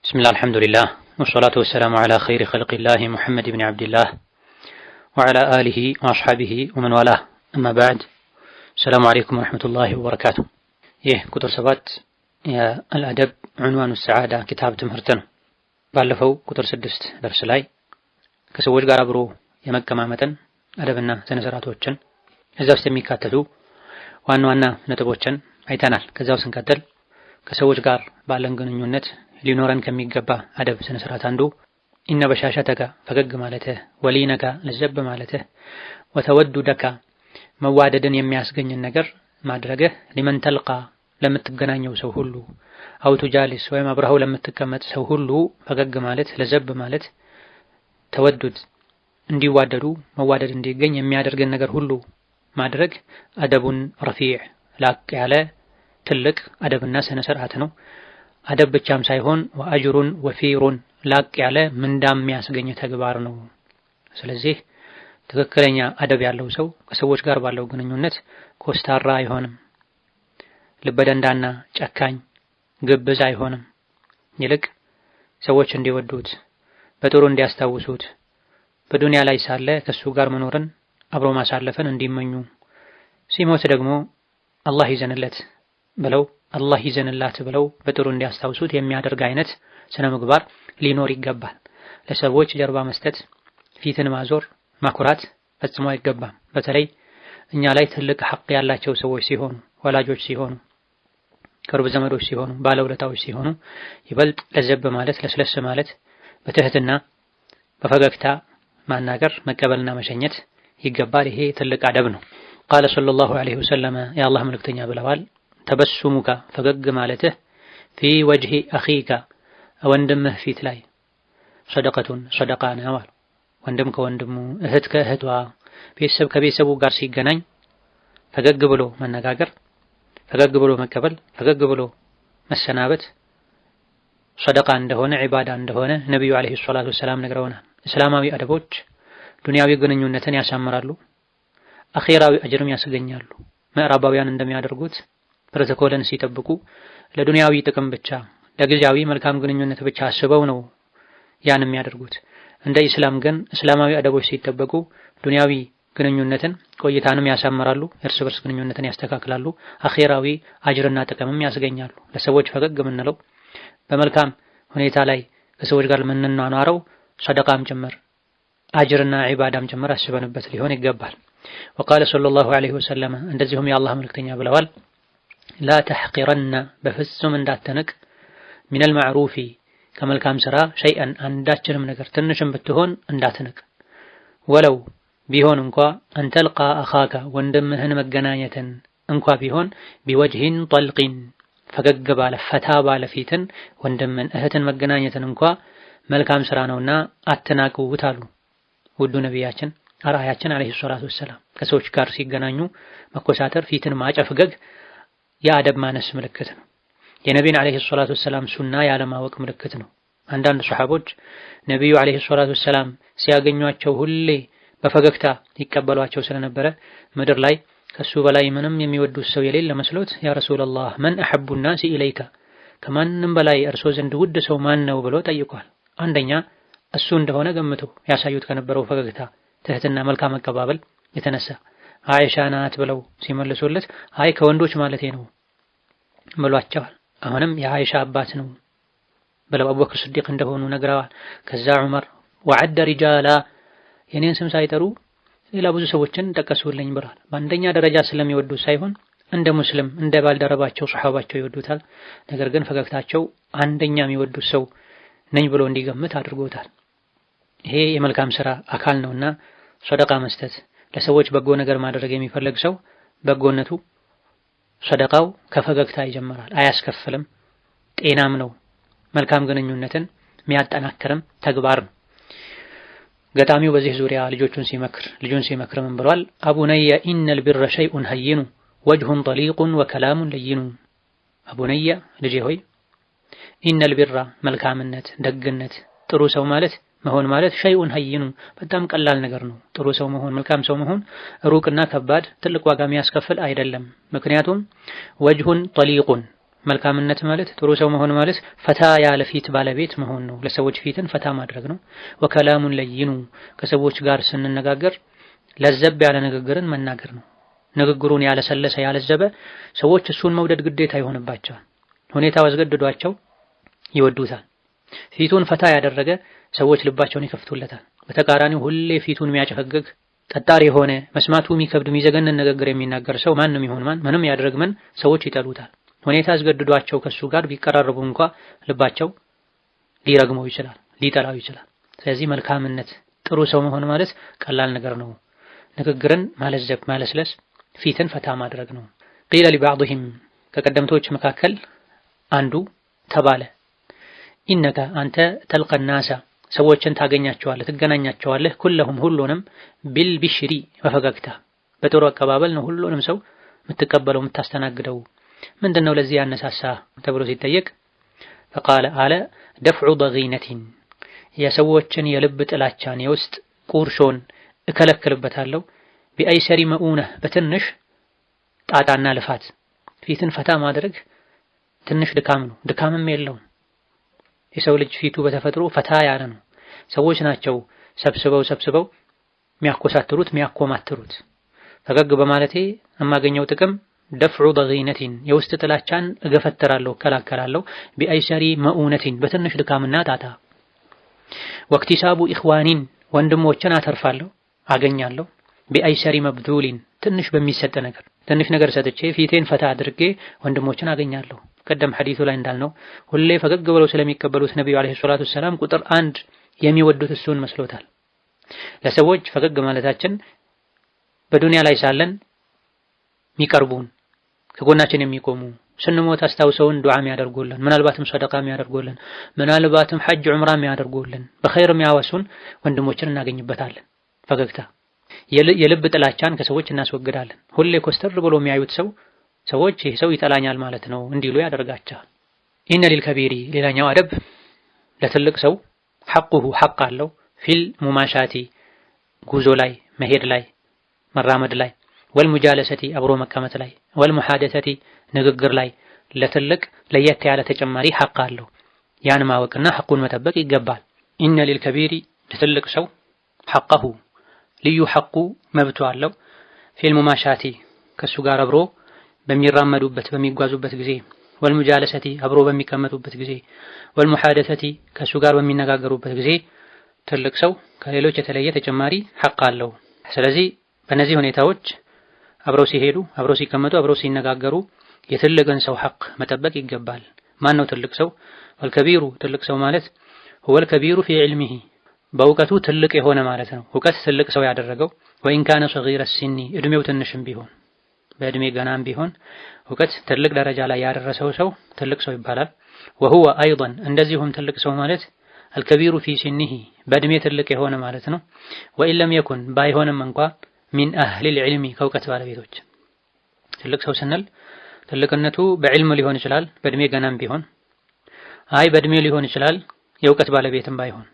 بسم الله الحمد لله والصلاة والسلام على خير خلق الله محمد بن عبد الله وعلى آله وأصحابه ومن والاه أما بعد السلام عليكم ورحمة الله وبركاته كتر سبات يا الأدب عنوان السعادة كتاب تمهرتنا ባለፈው ቁጥር 6 درس ላይ ከሰዎች ጋር አብሮ የመቀማመጥን አደብና ስነ ስርዓቶችን እዛ ውስጥ የሚካተቱ ዋና ዋና ነጥቦችን አይተናል። ከዛው ስንቀጥል ከሰዎች ጋር ባለን ግንኙነት ሊኖረን ከሚገባ አደብ ስነ ስርዓት አንዱ ኢነ በሻሸተከ ፈገግ ማለትህ፣ ወሊነከ ለዘብ ማለትህ፣ ወተወዱደከ መዋደድን የሚያስገኝን ነገር ማድረግህ፣ ሊመን ተልቃ ለምትገናኘው ሰው ሁሉ፣ አው ቱጃሊስ ወይም አብረኸው ለምትቀመጥ ሰው ሁሉ ፈገግ ማለት ለዘብ ማለት ተወዱድ እንዲዋደዱ መዋደድ እንዲገኝ የሚያደርገን ነገር ሁሉ ማድረግ አደቡን ረፊዕ ላቅ ያለ ትልቅ አደብና ስነ ስርዓት ነው። አደብ ብቻም ሳይሆን ወአጅሩን ወፊሩን ላቅ ያለ ምንዳም የሚያስገኝ ተግባር ነው። ስለዚህ ትክክለኛ አደብ ያለው ሰው ከሰዎች ጋር ባለው ግንኙነት ኮስታራ አይሆንም፣ ልበደንዳና ጨካኝ ግብዝ አይሆንም። ይልቅ ሰዎች እንዲወዱት በጥሩ እንዲያስታውሱት በዱንያ ላይ ሳለ ከሱ ጋር መኖርን አብሮ ማሳለፍን እንዲመኙ ሲሞት ደግሞ አላህ ይዘንለት ብለው አላህ ይዘንላት ብለው በጥሩ እንዲያስታውሱት የሚያደርግ አይነት ስነ ምግባር ሊኖር ይገባል። ለሰዎች ጀርባ መስጠት፣ ፊትን ማዞር፣ ማኩራት ፈጽሞ አይገባም። በተለይ እኛ ላይ ትልቅ ሐቅ ያላቸው ሰዎች ሲሆኑ፣ ወላጆች ሲሆኑ፣ ቅርብ ዘመዶች ሲሆኑ፣ ባለውለታዎች ሲሆኑ ይበልጥ ለዘብ ማለት ለስለስ ማለት በትህትና በፈገግታ ማናገር መቀበልና መሸኘት ይገባል። ይሄ ትልቅ አደብ ነው። ቃለ ሰለላሁ ዐለይሂ ወሰለም የአላህ መልእክተኛ ብለዋል፣ ተበሱሙከ ፈገግ ማለትህ ፊ ወጅሂ አኺከ ወንድምህ ፊት ላይ ሰደቀቱን ሰደቃ ነው አሉ። ወንድም ከወንድሙ እህት ከእህቷ ቤተሰብ ከቤተሰቡ ጋር ሲገናኝ ፈገግ ብሎ መነጋገር፣ ፈገግ ብሎ መቀበል፣ ፈገግ ብሎ መሰናበት ሰደቃ እንደሆነ ዒባዳ እንደሆነ ነብዩ አለይሂ ሰላቱ ወሰላም ነግረውናል። እስላማዊ አደቦች ዱንያዊ ግንኙነትን ያሳምራሉ፣ አኺራዊ አጅርም ያስገኛሉ። ምዕራባውያን እንደሚያደርጉት ፕሮቶኮልን ሲጠብቁ ለዱንያዊ ጥቅም ብቻ ለጊዜያዊ መልካም ግንኙነት ብቻ አስበው ነው ያን የሚያደርጉት። እንደ ኢስላም ግን እስላማዊ አደቦች ሲጠበቁ ዱንያዊ ግንኙነትን ቆይታንም ያሳምራሉ፣ እርስ በርስ ግንኙነትን ያስተካክላሉ፣ አኺራዊ አጅርና ጥቅምም ያስገኛሉ። ለሰዎች ፈገግ የምንለው በመልካም ሁኔታ ላይ ከሰዎች ጋር የምንኗኗረው ሰደቃም ጭምር አጅርና ዒባዳም ጭምር አስበንበት ሊሆን ይገባል። ወቃለ ሰለላሁ ዐለይሂ ወሰለም እንደዚሁም የአላህ መልእክተኛ ብለዋል፣ ላ ተሕቂረነ በፍጹም እንዳትንቅ ሚነል ማዕሩፊ ከመልካም ስራ ሸይአን አንዳችንም ነገር ትንሽም ብትሆን እንዳትንቅ፣ ወለው ቢሆን እንኳ አንተልቃ አኻከ ወንድምህን መገናኘትን እንኳ ቢሆን ቢወጅሂን ጠልቂን ፈገግ ባለ ፈታ ባለ ፊትን ወንድምን እህትን መገናኘትን እንኳ መልካም ስራ ነውና አትናቁት አሉ ውዱ ነቢያችን አርአያችን አለይሂ ሰላቱ ወሰላም። ከሰዎች ጋር ሲገናኙ መኮሳተር፣ ፊትን ማጨፍገግ የአደብ ማነስ ምልክት ነው። የነቢዩን አለይሂ ሰላቱ ወሰላም ሱና ያለማወቅ ምልክት ነው። አንዳንድ ሱሐቦች ነቢዩ አለይሂ ሰላቱ ወሰላም ሲያገኟቸው ሁሌ በፈገግታ ይቀበሏቸው ስለነበረ ምድር ላይ ከሱ በላይ ምንም የሚወዱት ሰው የሌለ መስሎት ያ ረሱላህ መን አሐቡ ናሲ ኢለይከ ከማንም በላይ እርሶ ዘንድ ውድ ሰው ማን ነው ብሎ ጠይቋል። አንደኛ እሱ እንደሆነ ገምቶ ያሳዩት ከነበረው ፈገግታ፣ ትህትና፣ መልካም አቀባበል የተነሳ አይሻ ናት ብለው ሲመልሱለት አይ ከወንዶች ማለቴ ነው ብሏቸዋል። አሁንም የአይሻ አባት ነው ብለው አቡበክር ስዲቅ እንደሆኑ ነግረዋል። ከዛ ዑመር ወዐደ ሪጃላ የኔን ስም ሳይጠሩ ሌላ ብዙ ሰዎችን ጠቀሱልኝ ብለዋል። በአንደኛ ደረጃ ስለሚወዱት ሳይሆን እንደ ሙስሊም እንደ ባልደረባቸው ሱሐባቸው ይወዱታል። ነገር ግን ፈገግታቸው አንደኛ የሚወዱት ሰው ነኝ ብሎ እንዲገምት አድርጎታል። ይሄ የመልካም ስራ አካል ነውና ሰደቃ መስጠት፣ ለሰዎች በጎ ነገር ማድረግ የሚፈልግ ሰው በጎነቱ ሰደቃው ከፈገግታ ይጀምራል። አያስከፍልም፣ ጤናም ነው፣ መልካም ግንኙነትን የሚያጠናክርም ተግባር ነው። ገጣሚው በዚህ ዙሪያ ልጁን ሲመክር ምን ብሏል? አቡነየ ኢነል ቢረ ሸይኡን ሀይኑ ወጅሁን ጠሊቁን ወከላሙን ለይኑ። አቡነየ ልጄ ሆይ ኢነል ቢራ መልካምነት፣ ደግነት፣ ጥሩ ሰው መሆን ማለት ሸይኡን ሀይኑ በጣም ቀላል ነገር ነው። ጥሩ ሰው መሆን፣ መልካም ሰው መሆን ሩቅና ከባድ ትልቅ ዋጋ የሚያስከፍል አይደለም። ምክንያቱም ወጅሁን ጠሊቁን መልካምነት ማለት ጥሩ ሰው መሆን ማለት ፈታ ያለ ፊት ባለቤት መሆን ነው። ለሰዎች ፊትን ፈታ ማድረግ ነው። ወከላሙን ለይኑ ከሰዎች ጋር ስንነጋገር ለዘብ ያለ ንግግርን መናገር ነው። ንግግሩን ያለሰለሰ ያለዘበ ሰዎች እሱን መውደድ ግዴታ ይሆንባቸዋል። ሁኔታው አስገድዷቸው ይወዱታል። ፊቱን ፈታ ያደረገ ሰዎች ልባቸውን ይከፍቱለታል። በተቃራኒው ሁሌ ፊቱን የሚያጨፈግግ ጠጣር የሆነ መስማቱ የሚከብድ የሚዘገንን ንግግር የሚናገር ሰው ማንም ይሁን ማን ምንም ያድርግ ምን ሰዎች ይጠሉታል። ሁኔታ አስገድዷቸው ከሱ ጋር ቢቀራረቡ እንኳ ልባቸው ሊረግመው ይችላል፣ ሊጠላው ይችላል። ስለዚህ መልካምነት ጥሩ ሰው መሆን ማለት ቀላል ነገር ነው። ንግግርን ማለዘብ ማለስለስ ፊትን ፈታ ማድረግ ነው። ቂለ ሊባዕድህም ከቀደምቶች መካከል አንዱ ተባለ ኢነከ አንተ ተልቀ ናሳ ሰዎችን ታገኛቸዋለህ ትገናኛቸዋለህ ኩለሁም ሁሉንም ቢልቢሽሪ በፈገግታ በጥሩ አቀባበል ነው ሁሉንም ሰው የምትቀበለው የምታስተናግደው። ምንድነው ለዚህ ያነሳሳ ተብሎ ሲጠየቅ ፈቃለ አለ ደፍዑ ضغينة የሰዎችን የልብ ጥላቻን የውስጥ ቁርሾን እከለክልበታለሁ ቢአይሰሪ መኡነ በትንሽ ጣጣና ልፋት። ፊትን ፈታ ማድረግ ትንሽ ድካም ነው፣ ድካምም የለውም። የሰው ልጅ ፊቱ በተፈጥሮ ፈታ ያለ ነው። ሰዎች ናቸው ሰብስበው የሚያኮሳትሩት የሚያኮማትሩት። ፈገግ በማለቴ የማገኘው ጥቅም ደፍዑ ضغينة የውስጥ ጥላቻን እገፈተራለሁ እከላከላለሁ ቢአይሰሪ መኡነቲን በትንሽ ድካምና ጣጣ። ወክቲሳቡ ኢኽዋኒን ወንድሞችን አተርፋለሁ አገኛለሁ ቢአይሰሪ መብዱሊን ትንሽ በሚሰጥ ነገር ትንሽ ነገር ሰጥቼ ፊቴን ፈታ አድርጌ ወንድሞችን አገኛለሁ። ቀደም ሐዲሱ ላይ እንዳልነው ሁሌ ፈገግ ብለው ስለሚቀበሉት ነብዩ አለይሂ ሰላቱ ሰላም ቁጥር አንድ የሚወዱት እሱን መስሎታል። ለሰዎች ፈገግ ማለታችን በዱንያ ላይ ሳለን የሚቀርቡን ከጎናችን የሚቆሙ ስንሞት አስታውሰውን ዱዓ የሚያደርጉልን ምናልባትም ሰደቃ የሚያደርጉልን ምናልባትም ሐጅ ዑምራ የሚያደርጉልን በኸይር የሚያወሱን ወንድሞችን እናገኝበታለን። ፈገግታ የልብ ጥላቻን ከሰዎች እናስወግዳለን። ሁሌ ኮስተር ብሎ የሚያዩት ሰዎች ይህ ሰው ይጠላኛል ማለት ነው እንዲሉ ያደርጋቸዋል። ኢነ ሊልከቢሪ ሌላኛው አደብ ለትልቅ ሰው ሐቁሁ ሐቅ አለው ፊል ሙማሻቲ ጉዞ ላይ መሄድ ላይ መራመድ ላይ ወልሙጃለሰቲ አብሮ መቀመጥ ላይ ወልሙሐደሰቲ ንግግር ላይ ለትልቅ ለየት ያለ ተጨማሪ ሐቅ አለው። ያን ማወቅና ሐቁን መጠበቅ ይገባል። ኢነ ሊልከቢሪ ለትልቅ ሰው ሐቀሁ ልዩ ሐቁ መብቱ አለው ፊል ሙማሻቲ ከሱ ጋር አብሮ በሚራመዱበት በሚጓዙበት ጊዜ ወልሙጃለሰቲ አብሮ በሚቀመጡበት ጊዜ ወልሙሐደሰቲ ከሱ ጋር በሚነጋገሩበት ጊዜ ትልቅ ሰው ከሌሎች የተለየ ተጨማሪ ሐቅ አለው። ስለዚህ በእነዚህ ሁኔታዎች አብረው ሲሄዱ አብረው ሲቀመጡ አብረው ሲነጋገሩ የትልቅን ሰው ሐቅ መጠበቅ ይገባል። ማን ነው ትልቅ ሰው? ወልከቢሩ ትልቅ ሰው ማለት ሁወል ከቢሩ ፊ ዒልሚሂ በእውቀቱ ትልቅ የሆነ ማለት ነው። እውቀት ትልቅ ሰው ያደረገው ወኢን ካነ ሰጊረ ሲኒ እድሜው ትንሽም ቢሆን በእድሜ ገናም ቢሆን እውቀት ትልቅ ደረጃ ላይ ያደረሰው ሰው ትልቅ ሰው ይባላል። ወሁወ አይضን እንደዚሁም ትልቅ ሰው ማለት አልከቢሩ ፊ ሲኒሂ በእድሜ ትልቅ የሆነ ማለት ነው። ወኢን ለም የኩን ባይሆንም እንኳ ሚን አህሊል ዒልሚ ከእውቀት ባለቤቶች። ትልቅ ሰው ስንል ትልቅነቱ በዕልም ሊሆን ይችላል በእድሜ ገናም ቢሆን፣ አይ በእድሜ ሊሆን ይችላል የእውቀት ባለቤትም ባይሆን።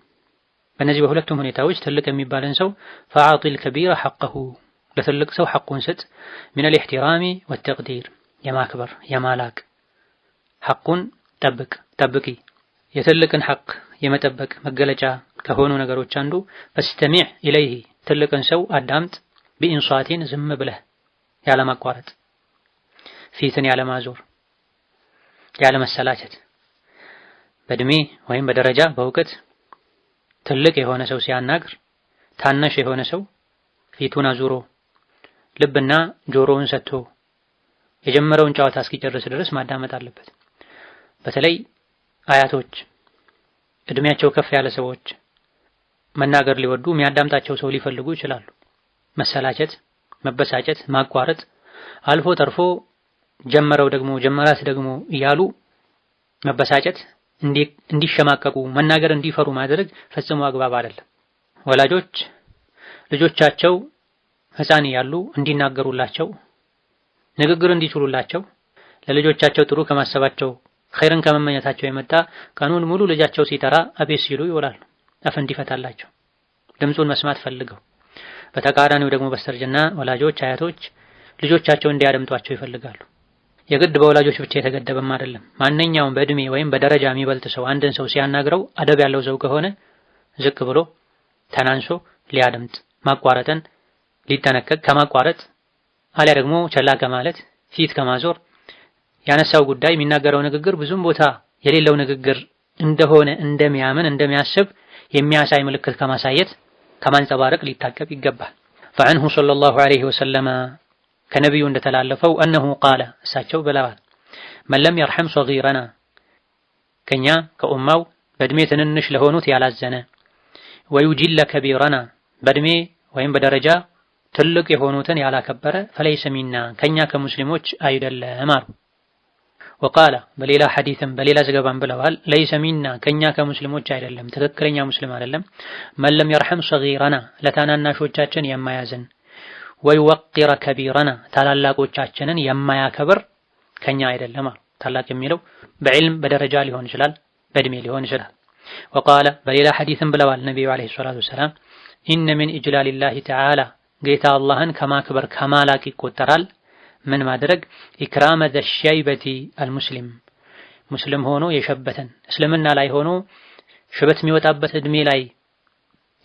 በእነዚህ በሁለቱም ሁኔታዎች ትልቅ የሚባልን ሰው ፈአዕጢል ከቢረ ሐቀሁ ለትልቅ ሰው ሐቁን ስጥ። ሚነል ኢሕቲራሚ ወተቅዲር የማክበር የማላቅ ሐቁን ጠብቂ። የትልቅን ሐቅ የመጠበቅ መገለጫ ከሆኑ ነገሮች አንዱ ፈስተሚዕ ኢለይሂ ትልቅን ሰው አዳምጥ፣ ቢኢንሷቲን ዝም ብለህ ያለማቋረጥ፣ ፊትን ያለማዞር፣ ያለመሰላቸት። በእድሜ ወይም በደረጃ በእውቀት ትልቅ የሆነ ሰው ሲያናግር ታናሽ የሆነ ሰው ፊቱን አዙሮ ልብና ጆሮውን ሰጥቶ የጀመረውን ጨዋታ እስኪጨርስ ድረስ ማዳመጥ አለበት። በተለይ አያቶች እድሜያቸው ከፍ ያለ ሰዎች መናገር ሊወዱ የሚያዳምጣቸው ሰው ሊፈልጉ ይችላሉ። መሰላቸት፣ መበሳጨት፣ ማቋረጥ አልፎ ተርፎ ጀመራት ደግሞ እያሉ መበሳጨት እንዲሸማቀቁ መናገር እንዲፈሩ ማድረግ ፈጽሞ አግባብ አይደለም። ወላጆች ልጆቻቸው ሕፃን ያሉ እንዲናገሩላቸው ንግግር እንዲችሉላቸው ለልጆቻቸው ጥሩ ከማሰባቸው ኸይርን ከመመኘታቸው የመጣ ቀኑን ሙሉ ልጃቸው ሲጠራ አቤት ሲሉ ይውላሉ። አፍ እንዲፈታላቸው ድምፁን መስማት ፈልገው። በተቃራኒው ደግሞ በስተርጅና ወላጆች አያቶች ልጆቻቸው እንዲያደምጧቸው ይፈልጋሉ። የግድ በወላጆች ብቻ የተገደበም አይደለም። ማንኛውም በእድሜ ወይም በደረጃ የሚበልጥ ሰው አንድን ሰው ሲያናግረው አደብ ያለው ሰው ከሆነ ዝቅ ብሎ ተናንሶ ሊያደምጥ ማቋረጥን ሊጠነቀቅ ከማቋረጥ አሊያ ደግሞ ቸላ ከማለት ፊት ከማዞር ያነሳው ጉዳይ የሚናገረው ንግግር ብዙም ቦታ የሌለው ንግግር እንደሆነ እንደሚያምን እንደሚያስብ የሚያሳይ ምልክት ከማሳየት ከማንጸባረቅ ሊታቀብ ይገባል። فعنه صلى الله عليه وسلم ከነቢዩ እንደተላለፈው أنه قال እሳቸው ብለዋል من لم يرحم صغيرنا ከኛ ከኡማው በእድሜ ትንንሽ ለሆኑት ያላዘነ ويجل كبيرنا በእድሜ ወይም በደረጃ ትልቅ የሆኑትን ያላከበረ فليس منا ከኛ ከሙስሊሞች አይደለም አሉ። وقال በሌላ ሐዲስም በሌላ ዘገባም ብለዋል ليس منا ከኛ ከሙስሊሞች አይደለም ትክክለኛ ሙስሊም አይደለም من لم يرحم صغيرنا ለታናናሾቻችን የማያዝን ويوقر كبيرنا ታላላቆቻችንን የማያከብር ከኛ አይደለም አሉ። ታላቅ የሚለው በዕልም በደረጃ ሊሆን ይችላል፣ በእድሜ ሊሆን ይችላል። وقال በሌላ ሐዲስም ብለዋል ነብዩ አለይሂ ሰላቱ ወሰላም إن من إجلال الله تعالى ጌታ አላህን ከማክበር ከማላቅ ይቆጠራል ምን ማድረግ ኢክራመ ዘሸይበቲ አልሙስሊም ሙስሊም ሆኖ የሸበተን እስልምና ላይ ሆኖ ሽበት የሚወጣበት እድሜ ላይ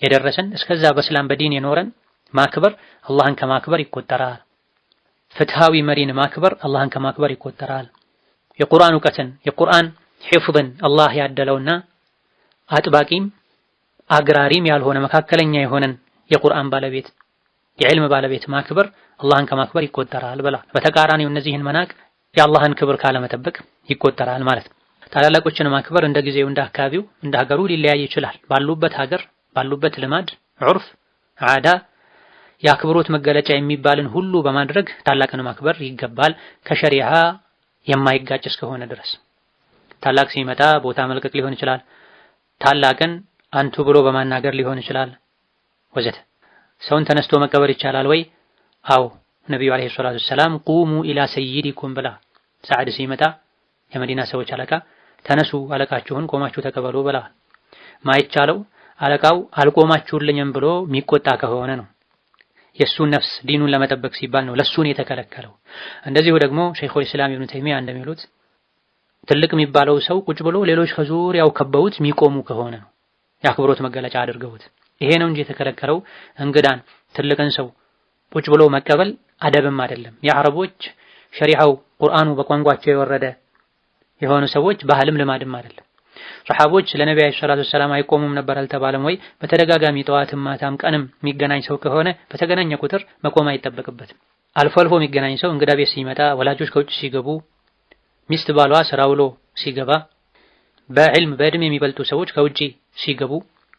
የደረሰን እስከዛ በእስላም በዲን የኖረን ማክበር አላህን ከማክበር ይቆጠራል። ፍትሃዊ መሪን ማክበር አላህን ከማክበር ይቆጠራል። የቁርአን እውቀትን የቁርአን ሒፍዝን አላህ ያደለውና አጥባቂም አግራሪም ያልሆነ መካከለኛ የሆነን የቁርአን ባለቤት የዕልም ባለቤት ማክበር አላህን ከማክበር ይቆጠራል ብላ። በተቃራኒው እነዚህን መናቅ የአላህን ክብር ካለመጠበቅ ይቆጠራል ማለት ነው። ታላላቆችን ማክበር እንደ ጊዜው እንደ አካባቢው እንደ ሀገሩ ሊለያይ ይችላል። ባሉበት ሀገር ባሉበት ልማድ ዑርፍ ዓዳ የአክብሮት መገለጫ የሚባልን ሁሉ በማድረግ ታላቅን ማክበር ይገባል ከሸሪዓ የማይጋጭ እስከሆነ ድረስ። ታላቅ ሲመጣ ቦታ መልቀቅ ሊሆን ይችላል። ታላቅን አንቱ ብሎ በማናገር ሊሆን ይችላል ወዘተ። ሰውን ተነስቶ መቀበር ይቻላል ወይ? አዎ ነብዩ አለይሂ ሰላቱ ወሰላም ቁሙ ኢላ ሰይዲኩም ብላ ሰዓድ ሲመጣ የመዲና ሰዎች አለቃ ተነሱ አለቃችሁን ቆማችሁ ተቀበሉ ብላ። ማይቻለው አለቃው አልቆማችሁልኝም ብሎ የሚቆጣ ከሆነ ነው። የሱን ነፍስ ዲኑን ለመጠበቅ ሲባል ነው ለሱን የተከለከለው። እንደዚሁ ደግሞ ሸይኹል ኢስላም ኢብኑ ተይሚያ እንደሚሉት ትልቅ የሚባለው ሰው ቁጭ ብሎ ሌሎች ከዙሪያው ከበውት የሚቆሙ ከሆነ ነው የአክብሮት መገለጫ አድርገውት። ይሄ ነው እንጂ የተከለከለው እንግዳን ትልቅን ሰው ቁጭ ብሎ መቀበል አደብም አይደለም። የአረቦች ሸሪዓው ቁርአኑ በቋንቋቸው የወረደ የሆኑ ሰዎች ባህልም ልማድም አይደለም። ሱሐቦች ለነብዩ አለይሂ ሰላቱ ወሰላም አይቆሙም ነበር አልተባለም ወይ? በተደጋጋሚ ጠዋትም ማታም ቀንም የሚገናኝ ሰው ከሆነ በተገናኘ ቁጥር መቆም አይጠበቅበትም። አልፎ አልፎ የሚገናኝ ሰው እንግዳ ቤት ሲመጣ፣ ወላጆች ከውጭ ሲገቡ፣ ሚስት ባሏ ስራ ውሎ ሲገባ፣ በዕልም በእድሜ የሚበልጡ ሰዎች ከውጭ ሲገቡ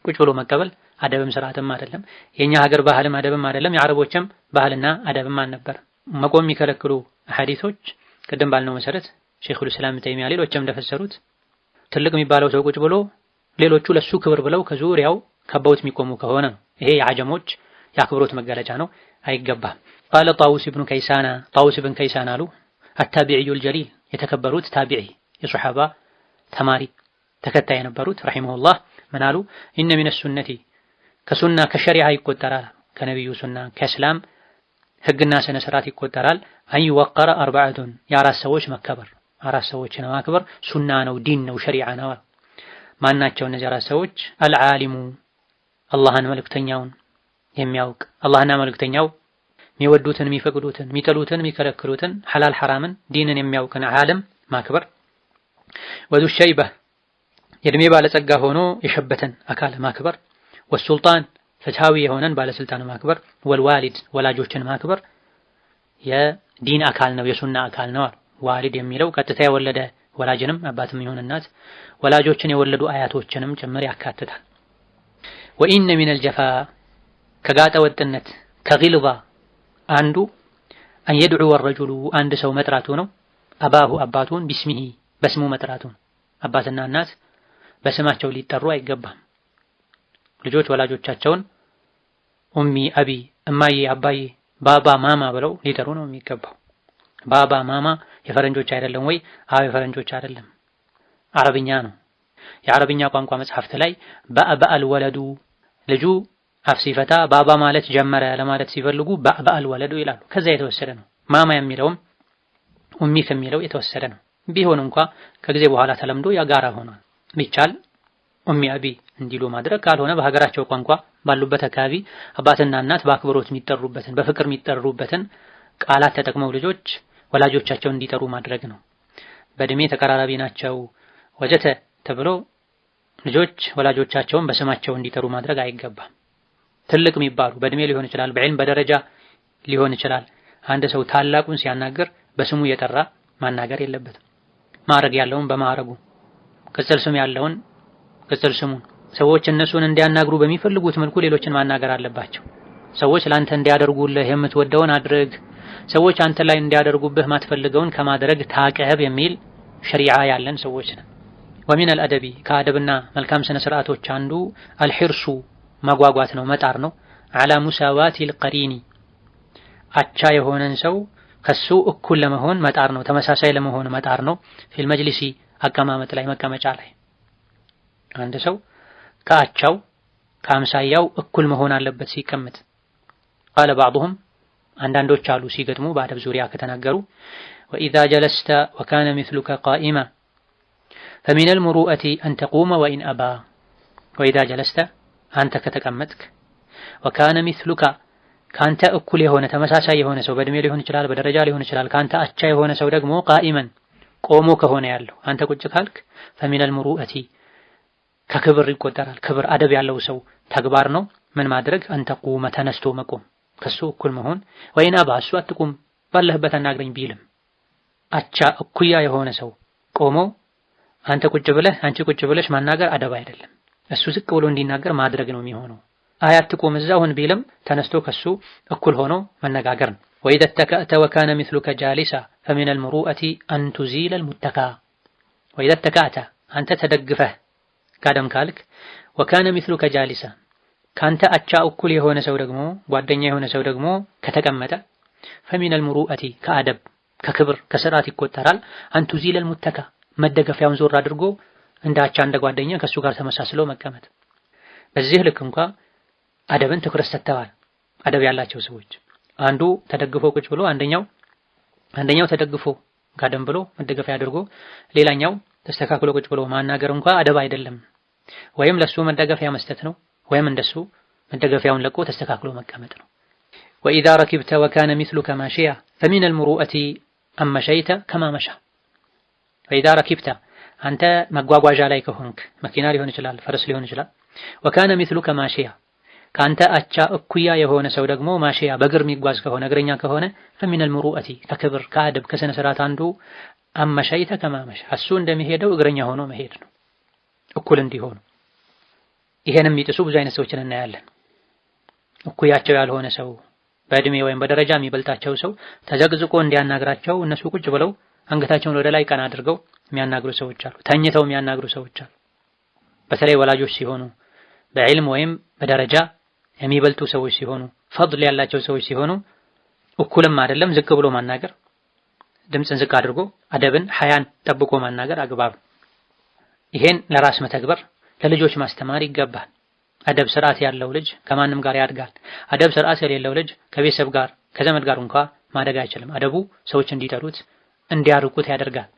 ቁጭ ብሎ መቀበል አደብም ስርዓትም አይደለም። የኛ ሀገር ባህልም አደብም አይደለም። የአረቦችም ባህልና አደብም አልነበር። መቆም የሚከለክሉ ሐዲሶች ቅድም ባልነው መሰረት ሸይኹል ኢስላም ተይሚያ ሌሎችም እንደፈሰሩት ትልቅ የሚባለው ሰው ቁጭ ብሎ ሌሎቹ ለሱ ክብር ብለው ከዙሪያው ከበውት የሚቆሙ ከሆነ ነው። ይሄ የአጀሞች የአክብሮት መገለጫ ነው፣ አይገባም። ቃለ ጣውስ ኢብኑ ከይሳና ጣውስ ኢብኑ ከይሳና አሉ አታቢዒዩል ጀሊል የተከበሩት ታቢዒ የሱሐባ ተማሪ ተከታይ የነበሩት ረሂመሁላህ ምን አሉ? ኢነ ሚነ ሱነቲ ከሱና ከሸሪዓ ይቆጠራል ከነብዩ ሱና ከእስላም ህግና ስነ ስርዓት ይቆጠራል። አን ይወቀረ አርባዓቱን የአራት ሰዎች መከበር አራት ሰዎችን ማክበር ሱና ነው፣ ዲን ነው፣ ሸሪዓ ነው። ማናቸው እነዚህ አራት ሰዎች? አልዓሊሙ አላህን መልእክተኛውን የሚያውቅ አላህና መልእክተኛው የሚወዱትን የሚፈቅዱትን የሚጠሉትን የሚከለክሉትን ሐላል ሐራምን ዲንን የሚያውቅን ዓለም ማክበር። ወዙ ሸይባ የእድሜ ባለጸጋ ሆኖ የሸበተን አካል ማክበር። ወሱልጣን ፍትሃዊ የሆነን ባለስልጣን ማክበር። ወልዋሊድ ወላጆችን ማክበር የዲን አካል ነው፣ የሱና አካል ነው። ዋሊድ የሚለው ቀጥታ የወለደ ወላጅንም አባትም ይሁን እናት ወላጆችን የወለዱ አያቶችንም ጭምር ያካትታል። ወኢነ ሚነል ጀፋ ከጋጠ ወጥነት ከጊልባ አንዱ አን የድዑ ወረጁሉ አንድ ሰው መጥራቱ ነው። አባሁ አባቱን ቢስሚሂ በስሙ መጥራቱ ነው። አባትና እናት በስማቸው ሊጠሩ አይገባም። ልጆች ወላጆቻቸውን ኡሚ አቢ እማዬ አባዬ ባባ ማማ ብለው ሊጠሩ ነው የሚገባው። ባባ ማማ የፈረንጆች አይደለም ወይ? አዎ የፈረንጆች አይደለም፣ አረብኛ ነው። የአረብኛ ቋንቋ መጽሐፍት ላይ ባአል ወለዱ ልጁ አፍ ሲፈታ ባባ ማለት ጀመረ ለማለት ሲፈልጉ ባአል ወለዱ ይላሉ። ከዛ የተወሰደ ነው። ማማ የሚለውም ኡሚ ከሚለው የተወሰደ ነው። ቢሆን እንኳ ከጊዜ በኋላ ተለምዶ ያጋራ ሆኗል። ቢቻል ኡሚ አቢ እንዲሉ ማድረግ፣ ካልሆነ በሀገራቸው ቋንቋ ባሉበት አካባቢ አባትና እናት በአክብሮት የሚጠሩበትን በፍቅር የሚጠሩበትን ቃላት ተጠቅመው ልጆች ወላጆቻቸውን እንዲጠሩ ማድረግ ነው። በእድሜ ተቀራራቢ ናቸው ወጀተ ተብሎ ልጆች ወላጆቻቸውን በስማቸው እንዲጠሩ ማድረግ አይገባም። ትልቅ የሚባሉ በእድሜ ሊሆን ይችላል፣ በዕልም በደረጃ ሊሆን ይችላል። አንድ ሰው ታላቁን ሲያናገር በስሙ እየጠራ ማናገር የለበትም። ማዕረግ ያለውን በማዕረጉ፣ ቅጽል ስም ያለውን ቅጽል ስሙን። ሰዎች እነሱን እንዲያናግሩ በሚፈልጉት መልኩ ሌሎችን ማናገር አለባቸው። ሰዎች ላንተ እንዲያደርጉልህ የምትወደውን አድርግ፣ ሰዎች አንተ ላይ እንዲያደርጉብህ ማትፈልገውን ከማድረግ ታቀብ የሚል ሸሪዓ ያለን ሰዎች ነን። ወሚን አልአደቢ ከአደብና መልካም ስነ ስርዓቶች አንዱ አልሂርሱ መጓጓት ነው፣ መጣር ነው። አላ ሙሳዋቲል ቀሪኒ አቻ የሆነን ሰው ከሱ እኩል ለመሆን መጣር ነው፣ ተመሳሳይ ለመሆን መጣር ነው። ፊል መጅሊሲ አቀማመጥ ላይ መቀመጫ ላይ አንድ ሰው ከአቻው ከአምሳያው እኩል መሆን አለበት ሲቀመጥ። ቃለ ባዕዱሁም አንዳንዶች አሉ ሲገጥሙ በአደብ ዙሪያ ከተናገሩ ወኢዛ ጀለስተ ወካነ ሚስሉከ ቃኢማ ፈሚነል ሙሩአቲ አን ተቁመ ወኢን አባ። ወኢዛ ጀለስተ አንተ ከተቀመጥክ፣ ወካነ ሚስሉካ ካንተ እኩል የሆነ ተመሳሳይ የሆነ ሰው በእድሜ ሊሆን ይችላል፣ በደረጃ ሊሆን ይችላል፣ ካንተ አቻ የሆነ ሰው ደግሞ ቃኢመን ቆሞ ከሆነ ያለው አንተ ቁጭ ካልክ ፈሚነል ሙሩአቲ ከክብር ይቆጠራል። ክብር አደብ ያለው ሰው ተግባር ነው። ምን ማድረግ? አንተ ቁመ ተነስቶ መቆም፣ ከሱ እኩል መሆን። ወይና ባሱ አትቁም ባለህበት አናግረኝ ቢልም አቻ እኩያ የሆነ ሰው ቆሞ አንተ ቁጭ ብለህ አንቺ ቁጭ ብለሽ ማናገር አደብ አይደለም። እሱ ዝቅ ብሎ እንዲናገር ማድረግ ነው የሚሆነው። አያትቁም እዛውን ቢልም ተነስቶ ከሱ እኩል ሆኖ መነጋገር ነው። ወኢዘ ተከእተ ወካነ ሚስሉከ ጃሊሳ ፈሚነል ሙሩአቲ አን ቱዚለል ሙተካ። ወኢዘ ተከእተ አንተ ተደግፈህ ጋደም ካልክ፣ ወካነ ሚስሉከ ጃሊሳ ካንተ አቻ እኩል የሆነ ሰው ደግሞ ጓደኛ የሆነ ሰው ደግሞ ከተቀመጠ ፈሚነል ሙሩአቲ ከአደብ ከክብር ከስርዓት ይቆጠራል። አን ቱዚለል ሙተካ መደገፊያውን ዞር አድርጎ እንደ አቻ እንደ ጓደኛ ከሱ ጋር ተመሳስሎ መቀመጥ። በዚህ ልክ እንኳ አደብን ትኩረት ሰጥተዋል አደብ ያላቸው ሰዎች። አንዱ ተደግፎ ቁጭ ብሎ አንደኛው ተደግፎ ጋደም ብሎ መደገፊያ አድርጎ ሌላኛው ተስተካክሎ ቁጭ ብሎ ማናገር እንኳ አደብ አይደለም። ወይም ለሱ መደገፊያ መስጠት ነው፣ ወይም እንደሱ መደገፊያውን ለቆ ተስተካክሎ መቀመጥ ነው። ወኢዛ ረኪብተ ወካነ ሚስሉከ ማሺያ ፈሚነል ሙሩአቲ አን መሸይተ ከማ መሻ። ወኢዛ ረኪብተ አንተ መጓጓዣ ላይ ከሆንክ መኪና ሊሆን ይችላል፣ ፈረስ ሊሆን ይችላል። ወካነ ሚስሉከ ማሺያ ካንተ አቻ እኩያ የሆነ ሰው ደግሞ ማሺያ በእግር የሚጓዝ ከሆነ እግረኛ ከሆነ ፈሚነል ሙሩአቲ ከክብር ከአደብ ከስነ ስርዓት አንዱ አን መሸይተ ከማ መሻ እሱ እንደሚሄደው እግረኛ ሆኖ መሄድ ነው፣ እኩል እንዲሆኑ። ይሄንም የሚጥሱ ብዙ አይነት ሰዎችን እናያለን። እኩያቸው ያልሆነ ሰው በእድሜ ወይም በደረጃ የሚበልጣቸው ሰው ተዘቅዝቆ እንዲያናግራቸው እነሱ ቁጭ ብለው አንገታቸውን ወደ ላይ ቀና አድርገው የሚያናግሩ ሰዎች አሉ። ተኝተው የሚያናግሩ ሰዎች አሉ። በተለይ ወላጆች ሲሆኑ በዕልም ወይም በደረጃ የሚበልጡ ሰዎች ሲሆኑ ፈድል ያላቸው ሰዎች ሲሆኑ እኩልም አይደለም ዝቅ ብሎ ማናገር፣ ድምፅን ዝቅ አድርጎ አደብን ሐያን ጠብቆ ማናገር አግባብ። ይሄን ለራስ መተግበር ለልጆች ማስተማር ይገባል። አደብ ስርዓት ያለው ልጅ ከማንም ጋር ያድጋል። አደብ ስርዓት የሌለው ልጅ ከቤተሰብ ጋር ከዘመድ ጋር እንኳ ማደግ አይችልም። አደቡ ሰዎች እንዲጠሉት እንዲያርቁት ያደርጋል።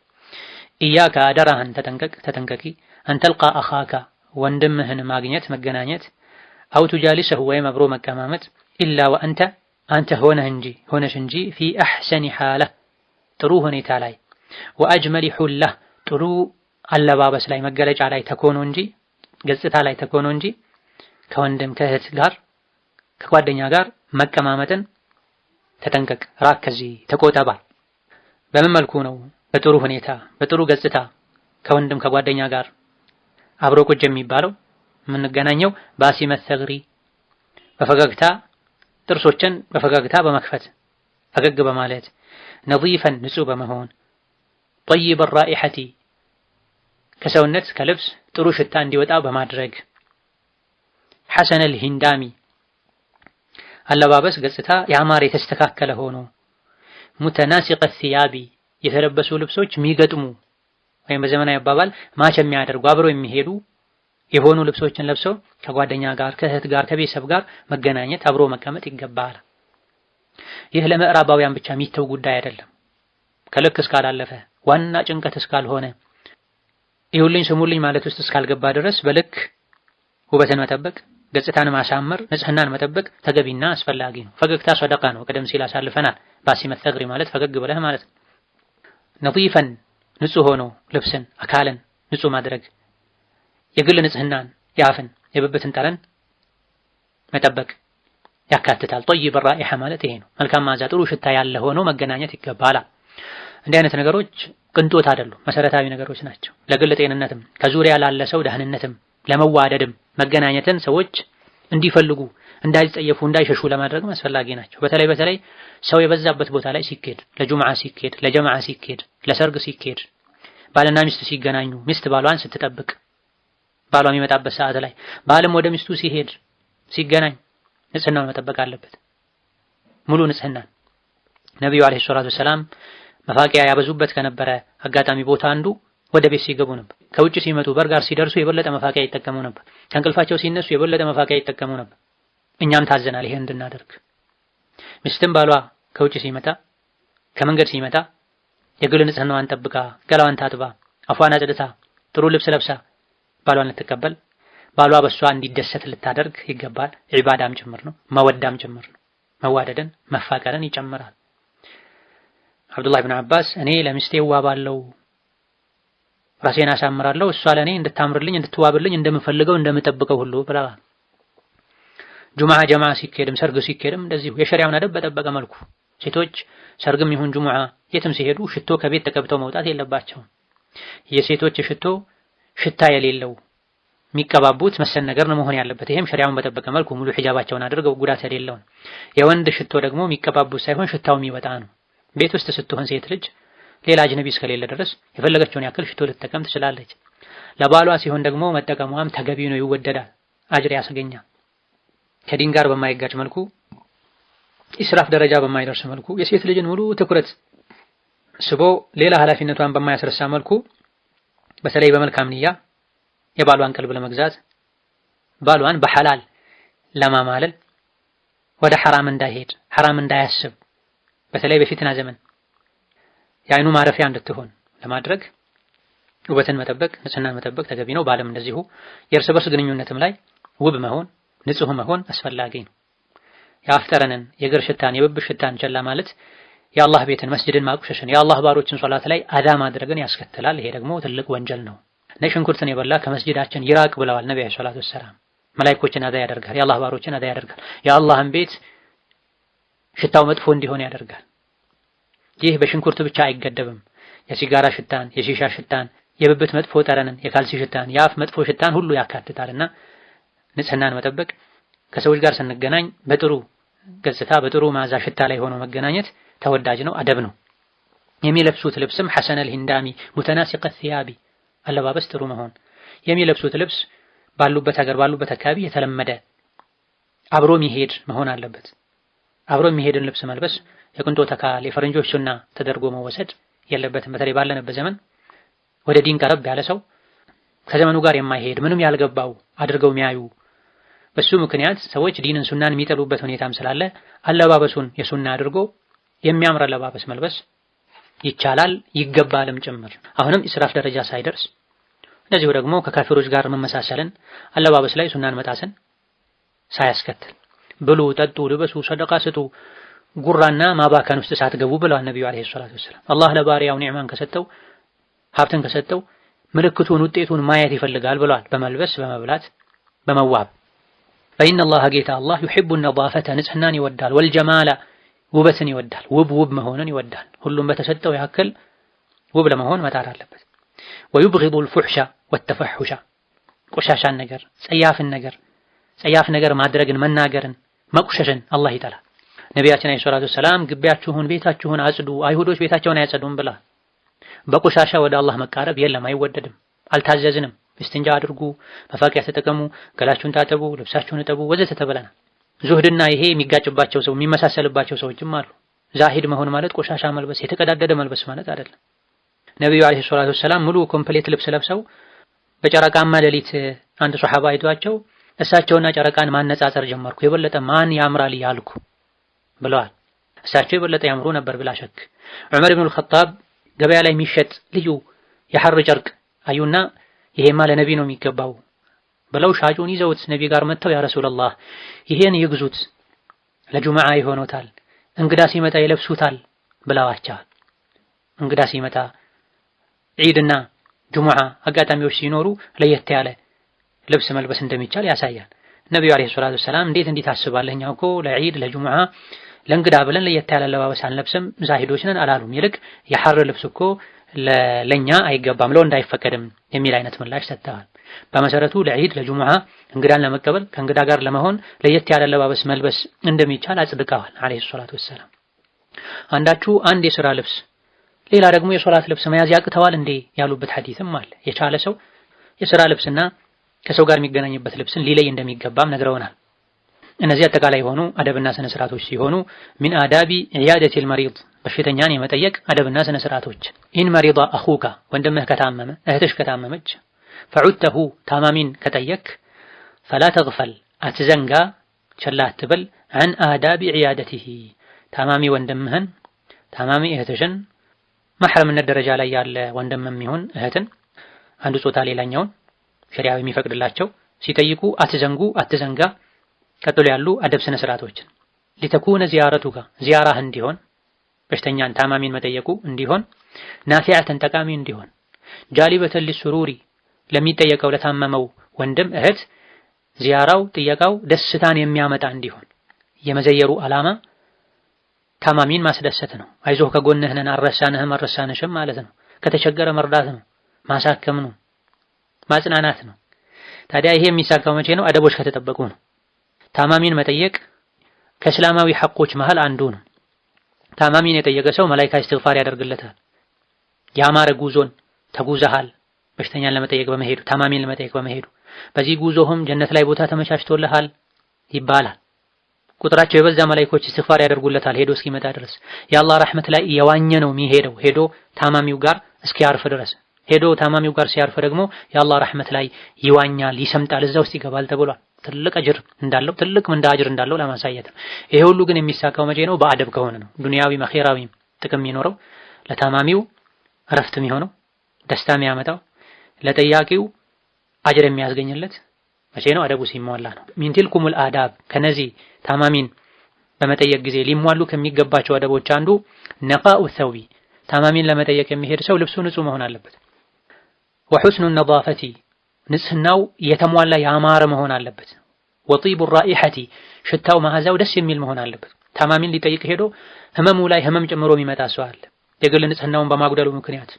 ኢያከ አደራህን ተጠንቀቂ አንተልቃ አኻካ ወንድምህን ማግኘት መገናኘት፣ አው ቱጃሊሰሁ ወይም አብሮ መቀማመጥ፣ ኢላ አንተ ሆነሽ እንጂ ፊ አሕሰኒ ሓላ ጥሩ ሁኔታ ላይ፣ ወአጅመሊ ሑላ ጥሩ አለባበስ ላይ መገለጫ ላይ ተኮኖ እንጂ ገጽታ ላይ ተኮኖ እንጂ ከወንድም ከእህት ጋር ከጓደኛ ጋር መቀማመጥን ተጠንቀቅ፣ ራቅ ከዚህ ተቆጠባ። በምን መልኩ ነው በጥሩ ሁኔታ በጥሩ ገጽታ ከወንድም ከጓደኛ ጋር አብሮ ቁጭ የሚባለው? የምንገናኘው ባሲመት ሰግሪ በፈገግታ ጥርሶችን በፈገግታ በመክፈት ፈገግ በማለት፣ ነዚፈን ንጹህ በመሆን፣ ጠይበ ራኢሐቲ ከሰውነት ከልብስ ጥሩ ሽታ እንዲወጣ በማድረግ፣ ሐሰነል ሂንዳሚ አለባበስ ገጽታ ያማረ የተስተካከለ ሆኖ፣ ሙተናሲቀ ሲያቢ የተለበሱ ልብሶች የሚገጥሙ ወይም በዘመናዊ አባባል ማች የሚያደርጉ አብረው የሚሄዱ የሆኑ ልብሶችን ለብሰው ከጓደኛ ጋር ከእህት ጋር ከቤተሰብ ጋር መገናኘት አብሮ መቀመጥ ይገባል። ይህ ለምዕራባውያን ብቻ የሚተው ጉዳይ አይደለም። ከልክ እስካላለፈ ዋና ጭንቀት እስካልሆነ ይሁልኝ ስሙልኝ ማለት ውስጥ እስካልገባ ድረስ በልክ ውበትን መጠበቅ፣ ገጽታን ማሳመር፣ ንጽህናን መጠበቅ ተገቢና አስፈላጊ ነው። ፈገግታ ሰደቃ ነው። ቀደም ሲል አሳልፈናል። ባሲመት ተግሪ ማለት ፈገግ ብለህ ማለት ነው። ነዚፈን ንጹህ ሆኖ ልብስን አካልን ንጹህ ማድረግ፣ የግል ንጽህናን የአፍን የብብትን ጠረን መጠበቅ ያካትታል። ጠይብ ራኢሐ ማለት ይሄ ነው። መልካም መዓዛ ጥሩ ሽታ ያለ ሆኖ መገናኘት ይገባል። እንዲህ አይነት ነገሮች ቅንጦት አይደሉም፣ መሰረታዊ ነገሮች ናቸው። ለግል ጤንነትም ከዙሪያ ላለ ሰው ደህንነትም ለመዋደድም መገናኘትን ሰዎች እንዲፈልጉ እንዳይጸየፉ እንዳይሸሹ ለማድረግ አስፈላጊ ናቸው። በተለይ ሰው የበዛበት ቦታ ላይ ሲኬድ፣ ለጁምዓ ሲኬድ፣ ለጀማዓ ሲኬድ፣ ለሰርግ ሲኬድ፣ ባልና ሚስት ሲገናኙ፣ ሚስት ባሏን ስትጠብቅ፣ ባሏ የሚመጣበት ሰዓት ላይ ባልም ወደ ሚስቱ ሲሄድ ሲገናኝ ንጽህናውን መጠበቅ አለበት። ሙሉ ንጽህናን ነብዩ አለይሂ ሰላቱ ወሰላም መፋቂያ ያበዙበት ከነበረ አጋጣሚ ቦታ አንዱ ወደ ቤት ሲገቡ ነበር። ከውጭ ሲመጡ በር ጋር ሲደርሱ የበለጠ መፋቂያ ይጠቀሙ ነበር። ከእንቅልፋቸው ሲነሱ የበለጠ መፋቂያ ይጠቀሙ ነበር። እኛም ታዘናል ይሄን እንድናደርግ። ሚስትም ባሏ ከውጭ ሲመጣ ከመንገድ ሲመጣ የግል ንጽህናዋን ጠብቃ ገላዋን ታጥባ አፏን አጽድታ ጥሩ ልብስ ለብሳ ባሏን ልትቀበል ባሏ በሷ እንዲደሰት ልታደርግ ይገባል። ዒባዳም ጭምር ነው፣ መወዳም ጭምር ነው። መዋደድን መፋቀርን ይጨምራል። አብዱላህ ብን አባስ እኔ ለሚስቴ እዋባለሁ፣ ራሴን አሳምራለሁ፣ እሷ ለእኔ እንድታምርልኝ እንድትዋብልኝ እንደምፈልገው እንደምጠብቀው ሁሉ ብለዋል። ጁምዓ ጀማዓ ሲኬድም ሰርግ ሲኬድም እንደዚሁ የሸሪዓውን አደብ በጠበቀ መልኩ ሴቶች ሰርግም ይሁን ጁምዓ የትም ሲሄዱ ሽቶ ከቤት ተቀብተው መውጣት የለባቸውም። የሴቶች ሽቶ ሽታ የሌለው የሚቀባቡት መሰል ነገር ነው መሆን ያለበት። ይሄም ሸሪዓውን በጠበቀ መልኩ ሙሉ ሒጃባቸውን አድርገው ጉዳት የሌለው ነው። የወንድ ሽቶ ደግሞ የሚቀባቡት ሳይሆን ሽታው የሚወጣ ነው። ቤት ውስጥ ስትሆን ሴት ልጅ ሌላ አጅነቢ እስከሌለ ድረስ የፈለገችውን ያክል ሽቶ ልትጠቀም ትችላለች። ለባሏ ሲሆን ደግሞ መጠቀሟም ተገቢ ነው፣ ይወደዳል፣ አጅር ያስገኛል። ከዲን ጋር በማይጋጭ መልኩ ኢስራፍ ደረጃ በማይደርስ መልኩ የሴት ልጅን ሙሉ ትኩረት ስቦ ሌላ ኃላፊነቷን በማያስረሳ መልኩ በተለይ በመልካም ንያ የባሏን ቀልብ ለመግዛት ባሏን በሐላል ለማማለል ወደ ሐራም እንዳይሄድ ሐራም እንዳያስብ በተለይ በፊትና ዘመን የአይኑ ማረፊያ እንድትሆን ለማድረግ ውበትን መጠበቅ ንጽህናን መጠበቅ ተገቢ ነው። ባለም እንደዚሁ የእርስ በርስ ግንኙነትም ላይ ውብ መሆን ንጹህ መሆን አስፈላጊ ነው። የአፍ ጠረንን የእግር ሽታን የብብት ሽታን ቸላ ማለት የአላህ ቤትን መስጂድን ማቁሸሽን የአላህ ባሮችን ሶላት ላይ አዳ ማድረግን ያስከትላል። ይሄ ደግሞ ትልቅ ወንጀል ነው። ነጭ ሽንኩርትን የበላ ከመስጂዳችን ይራቅ ብለዋል ነብዩ ሰለላሁ ዐለይሂ ወሰለም። መላእክቶችን አዳ ያደርጋል፣ የአላህ ባሮችን አዳ ያደርጋል፣ የአላህን ቤት ሽታው መጥፎ እንዲሆን ያደርጋል። ይህ በሽንኩርት ብቻ አይገደብም። የሲጋራ ሽታን፣ የሺሻ ሽታን፣ የብብት መጥፎ ጠረንን፣ የካልሲ ሽታን፣ የአፍ መጥፎ ሽታን ሁሉ ያካትታልና ንጽህናን መጠበቅ ከሰዎች ጋር ስንገናኝ በጥሩ ገጽታ በጥሩ መዓዛ ሽታ ላይ ሆኖ መገናኘት ተወዳጅ ነው፣ አደብ ነው። የሚለብሱት ልብስም ሐሰነል ሂንዳሚ ሙተናሲቀት ثيابي አለባበስ ጥሩ መሆን፣ የሚለብሱት ልብስ ባሉበት ሀገር ባሉበት አካባቢ የተለመደ አብሮ የሚሄድ መሆን አለበት። አብሮ የሚሄድን ልብስ መልበስ የቅንጦት አካል የፈረንጆች ሱና ተደርጎ መወሰድ የለበትም። በተለይ ባለንበት ዘመን ወደ ዲን ቀረብ ያለ ሰው ከዘመኑ ጋር የማይሄድ ምንም ያልገባው አድርገው የሚያዩ በሱ ምክንያት ሰዎች ዲንን ሱናን የሚጠሉበት ሁኔታም ስላለ አለባበሱን የሱና አድርጎ የሚያምር አለባበስ መልበስ ይቻላል ይገባልም ጭምር። አሁንም ኢስራፍ ደረጃ ሳይደርስ እንደዚሁ ደግሞ ከካፊሮች ጋር መመሳሰልን አለባበስ ላይ ሱናን መጣስን ሳያስከትል ብሉ፣ ጠጡ፣ ልበሱ፣ ሰደቃ ስጡ፣ ጉራና ማባከን ውስጥ ሳትገቡ ብለዋል ነብዩ አለይሂ ሰላቱ ወሰለም። አላህ ለባሪያው ኒዕማን ከሰጠው ሀብትን ከሰጠው ምልክቱን ውጤቱን ማየት ይፈልጋል ብለዋል። በመልበስ በመብላት በመዋብ ፈኢነ አላህ ጌታ አላህ ዩሂቡ ነዛፈተ ንጽህናን ይወዳል፣ ወልጀማላ ውበትን ይወዳል፣ ውብ መሆንን ይወዳል። ሁሉም በተሰጠው ያክል ውብ ለመሆን መጣር አለበት። ወዩብጊዱ አልፉሕሻ ወተፈሑሻ ቆሻሻን ነገር ጸያፍ ነገር ማድረግን መናገርን መቁሸሽን አላህ ይጠላል። ነቢያችን አለይሂ ሰላቱ ወሰላም ግቢያችሁን ቤታችሁን አጽዱ፣ አይሁዶች ቤታቸውን አያጸዱም ብላ። በቆሻሻ ወደ አላህ መቃረብ የለም፣ አይወደድም፣ አልታዘዝንም። እስትንጃ አድርጉ፣ መፋቂያ ተጠቀሙ፣ ገላችሁን ታጠቡ፣ ልብሳችሁን እጠቡ ወዘተ ተብለናል። ዙህድና ይሄ የሚጋጭባቸው ሰው የሚመሳሰልባቸው ሰዎችም አሉ። ዛሂድ መሆን ማለት ቆሻሻ መልበስ የተቀዳደደ መልበስ ማለት አይደለም። ነብዩ አለይሂ ሰላቱ ወሰላም ሙሉ ኮምፕሌት ልብስ ለብሰው በጨረቃማ ሌሊት አንድ ሱሐባ አይቷቸው እሳቸውና ጨረቃን ማነጻጸር ጀመርኩ፣ የበለጠ ማን ያምራል ያልኩ ብለዋል። እሳቸው የበለጠ ያምሩ ነበር ብላ ሸክ። ዑመር ኢብኑል ኸጣብ ገበያ ላይ የሚሸጥ ልዩ የሐር ጨርቅ አዩና ይሄማ ለነቢ ነው የሚገባው ብለው ሻጩን ይዘውት ነቢ ጋር መጥተው ያ ረሱላህ ይሄን ይግዙት ለጁምዓ ይሆኖታል፣ እንግዳ ሲመጣ ይለብሱታል ብለዋቸዋል። እንግዳ ሲመጣ ዒድና ጁምዓ አጋጣሚዎች ሲኖሩ ለየት ያለ ልብስ መልበስ እንደሚቻል ያሳያል። ነብዩ አለይሂ ሰላቱ ወሰላም እንዴት ታስባለህ? እኛ እኮ ለዒድ ለጁምዓ ለእንግዳ ብለን ለየት ያለ አለባበስ አንለብስም ዛሂዶች ነን አላሉም። ይልቅ የሐር ልብስ እኮ ለኛ አይገባም ለወንድ አይፈቀድም የሚል አይነት ምላሽ ሰጥተዋል። በመሰረቱ ለዒድ ለጁምዓ እንግዳን ለመቀበል ከእንግዳ ጋር ለመሆን ለየት ያለ አለባበስ መልበስ እንደሚቻል አጽድቀዋል አለይሂ ሰላቱ ወሰላም። አንዳችሁ አንድ የሥራ ልብስ ሌላ ደግሞ የሶላት ልብስ መያዝ ያቅተዋል እንዴ ያሉበት ሐዲስም አለ። የቻለ ሰው የሥራ ልብስና ከሰው ጋር የሚገናኝበት ልብስን ሊለይ እንደሚገባም ነግረውናል። እነዚህ አጠቃላይ የሆኑ አደብና ስነ ስርዓቶች ሲሆኑ ሚን አዳቢ ዒያደቲል መሪድ በሽተኛን የመጠየቅ አደብና ስነ ስርዓቶች። ኢን መሪዳ አኹካ ወንድምህ ከታመመ እህትሽ ከታመመች ፈዑተሁ ታማሚን ከጠየክ ፈላ ተግፈል አትዘንጋ ቸላ አትበል አን አዳቢ ዒያደቲሂ ታማሚ ወንድምህን ታማሚ እህትሽን መሕረምነት ደረጃ ላይ ያለ ወንድምም ይሁን እህትን አንዱ ጾታ ሌላኛውን ሸሪዓው የሚፈቅድላቸው ሲጠይቁ አትዘንጉ አትዘንጋ። ቀጥሎ ያሉ አደብ ስነ ስርዓቶችን ሊተኩነ ዚያረቱካ ዚያራህ እንዲሆን በሽተኛን ታማሚን መጠየቁ እንዲሆን ናፊዓተን ጠቃሚ እንዲሆን ጃሊበተን ሊሱሩሪ ለሚጠየቀው ለታመመው ወንድም እህት ዚያራው ጥየቃው ደስታን የሚያመጣ እንዲሆን የመዘየሩ ዓላማ ታማሚን ማስደሰት ነው። አይዞህ ከጎንህ ነን አልረሳንህም አልረሳንሽም ማለት ነው። ከተቸገረ መርዳት ነው፣ ማሳከም ነው፣ ማጽናናት ነው። ታዲያ ይሄ የሚሳካው መቼ ነው? አደቦች ከተጠበቁ ነው። ታማሚን መጠየቅ ከእስላማዊ ሐቆች መሃል አንዱ ነው። ታማሚን የጠየቀ ሰው መላኢካ ኢስቲግፋር ያደርግለታል። ያማረ ጉዞን ተጉዘሃል በሽተኛን ለመጠየቅ በመሄዱ ታማሚን ለመጠየቅ በመሄዱ በዚህ ጉዞህም ጀነት ላይ ቦታ ተመቻችቶልሃል ይባላል። ቁጥራቸው የበዛ መላኢኮች ኢስቲግፋር ያደርጉለታል ሄዶ እስኪመጣ ድረስ። የአላህ ረሕመት ላይ የዋኘ ነው የሚሄደው ሄዶ ታማሚው ጋር እስኪያርፍ ድረስ። ሄዶ ታማሚው ጋር ሲያርፍ ደግሞ የአላህ ረሕመት ላይ ይዋኛል፣ ይሰምጣል፣ እዛ ውስጥ ይገባል ተብሏል። ትልቅ አጅር እንዳለው ትልቅ ምንዳ አጅር እንዳለው ለማሳየት ነው። ይሄ ሁሉ ግን የሚሳካው መቼ ነው? በአደብ ከሆነ ነው። ዱንያዊም አኺራዊም ጥቅም የሚኖረው ለታማሚው እረፍት የሚሆነው ደስታ የሚያመጣው ለጠያቂው አጅር የሚያስገኝለት መቼ ነው? አደቡ ሲሟላ ነው። ሚን ቲልኩሙል አዳብ ከነዚህ ታማሚን በመጠየቅ ጊዜ ሊሟሉ ከሚገባቸው አደቦች አንዱ ነቃኡ ሰውቢ ታማሚን ለመጠየቅ የሚሄድ ሰው ልብሱ ንጹህ መሆን አለበት። ወሑስኑ ነዛፈቲ ንጽህናው የተሟላ ያማረ መሆን አለበት። ወጢቡ ራኢሐቲ ሽታው መዓዛው ደስ የሚል መሆን አለበት። ታማሚን ሊጠይቅ ሄዶ ህመሙ ላይ ህመም ጨምሮ የሚመጣ ሰው አለ። የግል ንጽህናውን በማጉደሉ ምክንያት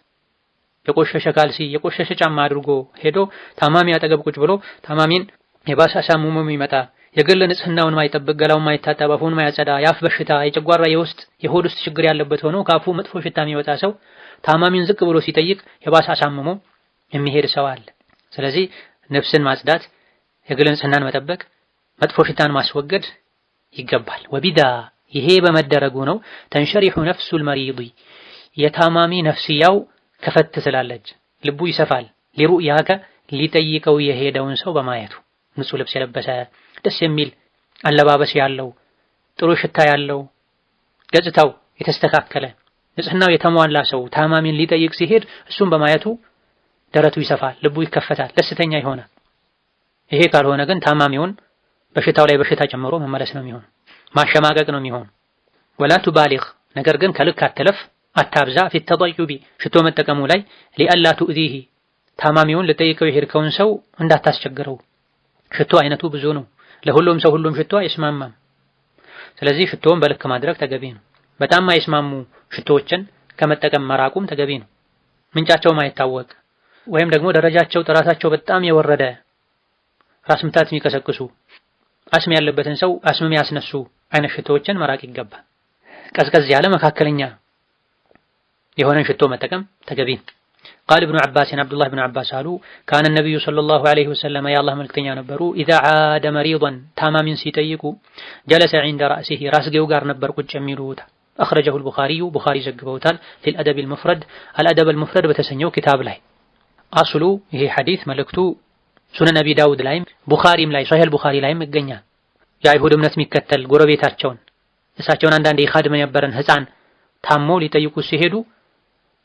የቆሸሸ ካልሲ የቆሸሸ ጫማ አድርጎ ሄዶ ታማሚ አጠገብ ቁጭ ብሎ ታማሚን የባሰ አሳምሞ የሚመጣ የግል ንጽህናውን ማይጠብቅ ገላውን ማይታጠብ አፉን ማያጸዳ የአፍ በሽታ የጨጓራ የውስጥ የሆድ ውስጥ ችግር ያለበት ሆኖ ካፉ መጥፎ ሽታ የሚወጣ ሰው ታማሚን ዝቅ ብሎ ሲጠይቅ የባሰ አሳምሞ የሚሄድ ሰው አለ። ስለዚህ ነፍስን ማጽዳት የግል ንጽህናን መጠበቅ መጥፎ ሽታን ማስወገድ ይገባል። ወቢዳ ይሄ በመደረጉ ነው ተንሸሪሑ ነፍሱል መሪዲ የታማሚ ነፍስያው ከፈት ስላለች ልቡ ይሰፋል። ሊሩእያከ ሊጠይቀው የሄደውን ሰው በማየቱ ንጹህ ልብስ የለበሰ ደስ የሚል አለባበስ ያለው ጥሩ ሽታ ያለው ገጽታው የተስተካከለ ንጽህናው የተሟላ ሰው ታማሚን ሊጠይቅ ሲሄድ እሱን በማየቱ ደረቱ ይሰፋል፣ ልቡ ይከፈታል፣ ደስተኛ ይሆናል። ይሄ ካልሆነ ግን ታማሚውን በሽታው ላይ በሽታ ጨምሮ መመለስ ነው የሚሆን፣ ማሸማቀቅ ነው የሚሆን። ወላ ቱባሊግ ነገር ግን ከልክ አትለፍ አታብዛ ፊት ተጠዩቢ ሽቶ መጠቀሙ ላይ ሊአላ ቱእዚሂ ታማሚውን ልጠይቀው የሄድከውን ሰው እንዳታስቸግረው። ሽቶ አይነቱ ብዙ ነው። ለሁሉም ሰው ሁሉም ሽቶ አይስማማም። ስለዚህ ሽቶውን በልክ ማድረግ ተገቢ ነው። በጣም አይስማሙ ሽቶዎችን ከመጠቀም መራቁም ተገቢ ነው። ምንጫቸው ማይታወቅ ወይም ደግሞ ደረጃቸው ጥራታቸው በጣም የወረደ ራስ ምታት የሚቀሰቅሱ አስም ያለበትን ሰው አስም የሚያስነሱ አይነት ሽቶዎችን መራቅ ይገባል። ቀዝቀዝ ያለ መካከለኛ የሆነን ሽቶ መጠቀም ተገቢ ነው። ቃል ኢብኑ ዐባስ አብዱላህ ኢብኑ ዐባስ አሉ ካነ ነብዩ ሰለላሁ ዐለይሂ ወሰለም የአላህ መልክተኛ ነበሩ ኢዛ ዓደ መሪደን ታማሚን ሲጠይቁ ጀለሰ ዒንደ ራእሲሂ ራስጌው ጋር ነበር ቁጭ የሚሉት። አኽረጀሁ አልቡኻሪዩ ቡኻሪ ዘግበውታል ፊል አደብ አልሙፍረድ አልአደብ አልሙፍረድ በተሰኘው ኪታብ ላይ። አስሉ ይሄ ሐዲስ መልእክቱ ሱነን አቢ ዳውድ ላይም ቡኻሪም ላይ ሶሒህ አልቡኻሪ ላይም ይገኛል። የአይሁድ እምነት የሚከተል ጎረቤታቸውን እሳቸውን አንዳንዴ ኻድም የነበረን ህፃን ታሞ ሊጠይቁ ሲሄዱ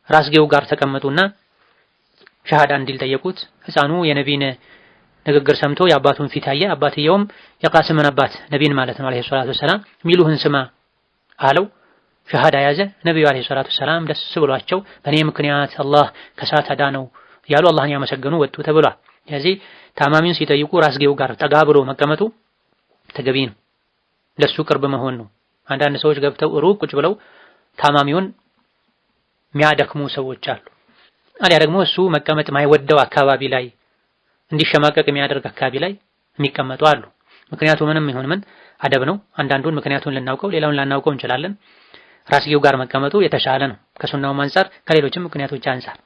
ራስጌው ጋር ተቀመጡና ሸሃዳ እንዲል ጠየቁት። ህፃኑ የነቢን ንግግር ሰምቶ የአባቱን ፊት አየ። አባትየውም የቃስምን አባት ነቢን ማለት ነው አለይሂ ሰላቱ ወሰላም ሚሉህን ስማ አለው። ሸሃዳ ያዘ። ነቢዩ አለይሂ ሰላቱ ወሰላም ደስ ብሏቸው በእኔ ምክንያት አላህ ከሳት አዳነው ያሉ አላህን ያመሰገኑ ወጡ ተብሏል። ስለዚህ ታማሚን ሲጠይቁ ራስጌው ጋር ጠጋ ብሎ መቀመጡ ተገቢ ነው። ለሱ ቅርብ መሆን ነው። አንዳንድ ሰዎች ገብተው ሩቅ ቁጭ ብለው ታማሚውን የሚያደክሙ ሰዎች አሉ። አሊያ ደግሞ እሱ መቀመጥ ማይወደው አካባቢ ላይ እንዲሸማቀቅ የሚያደርግ አካባቢ ላይ የሚቀመጡ አሉ። ምክንያቱ ምንም ይሁን ምን አደብ ነው። አንዳንዱን ምክንያቱን ልናውቀው ሌላውን ላናውቀው እንችላለን። ራስጌው ጋር መቀመጡ የተሻለ ነው ከሱናውም አንፃር ከሌሎችም ምክንያቶች አንፃር።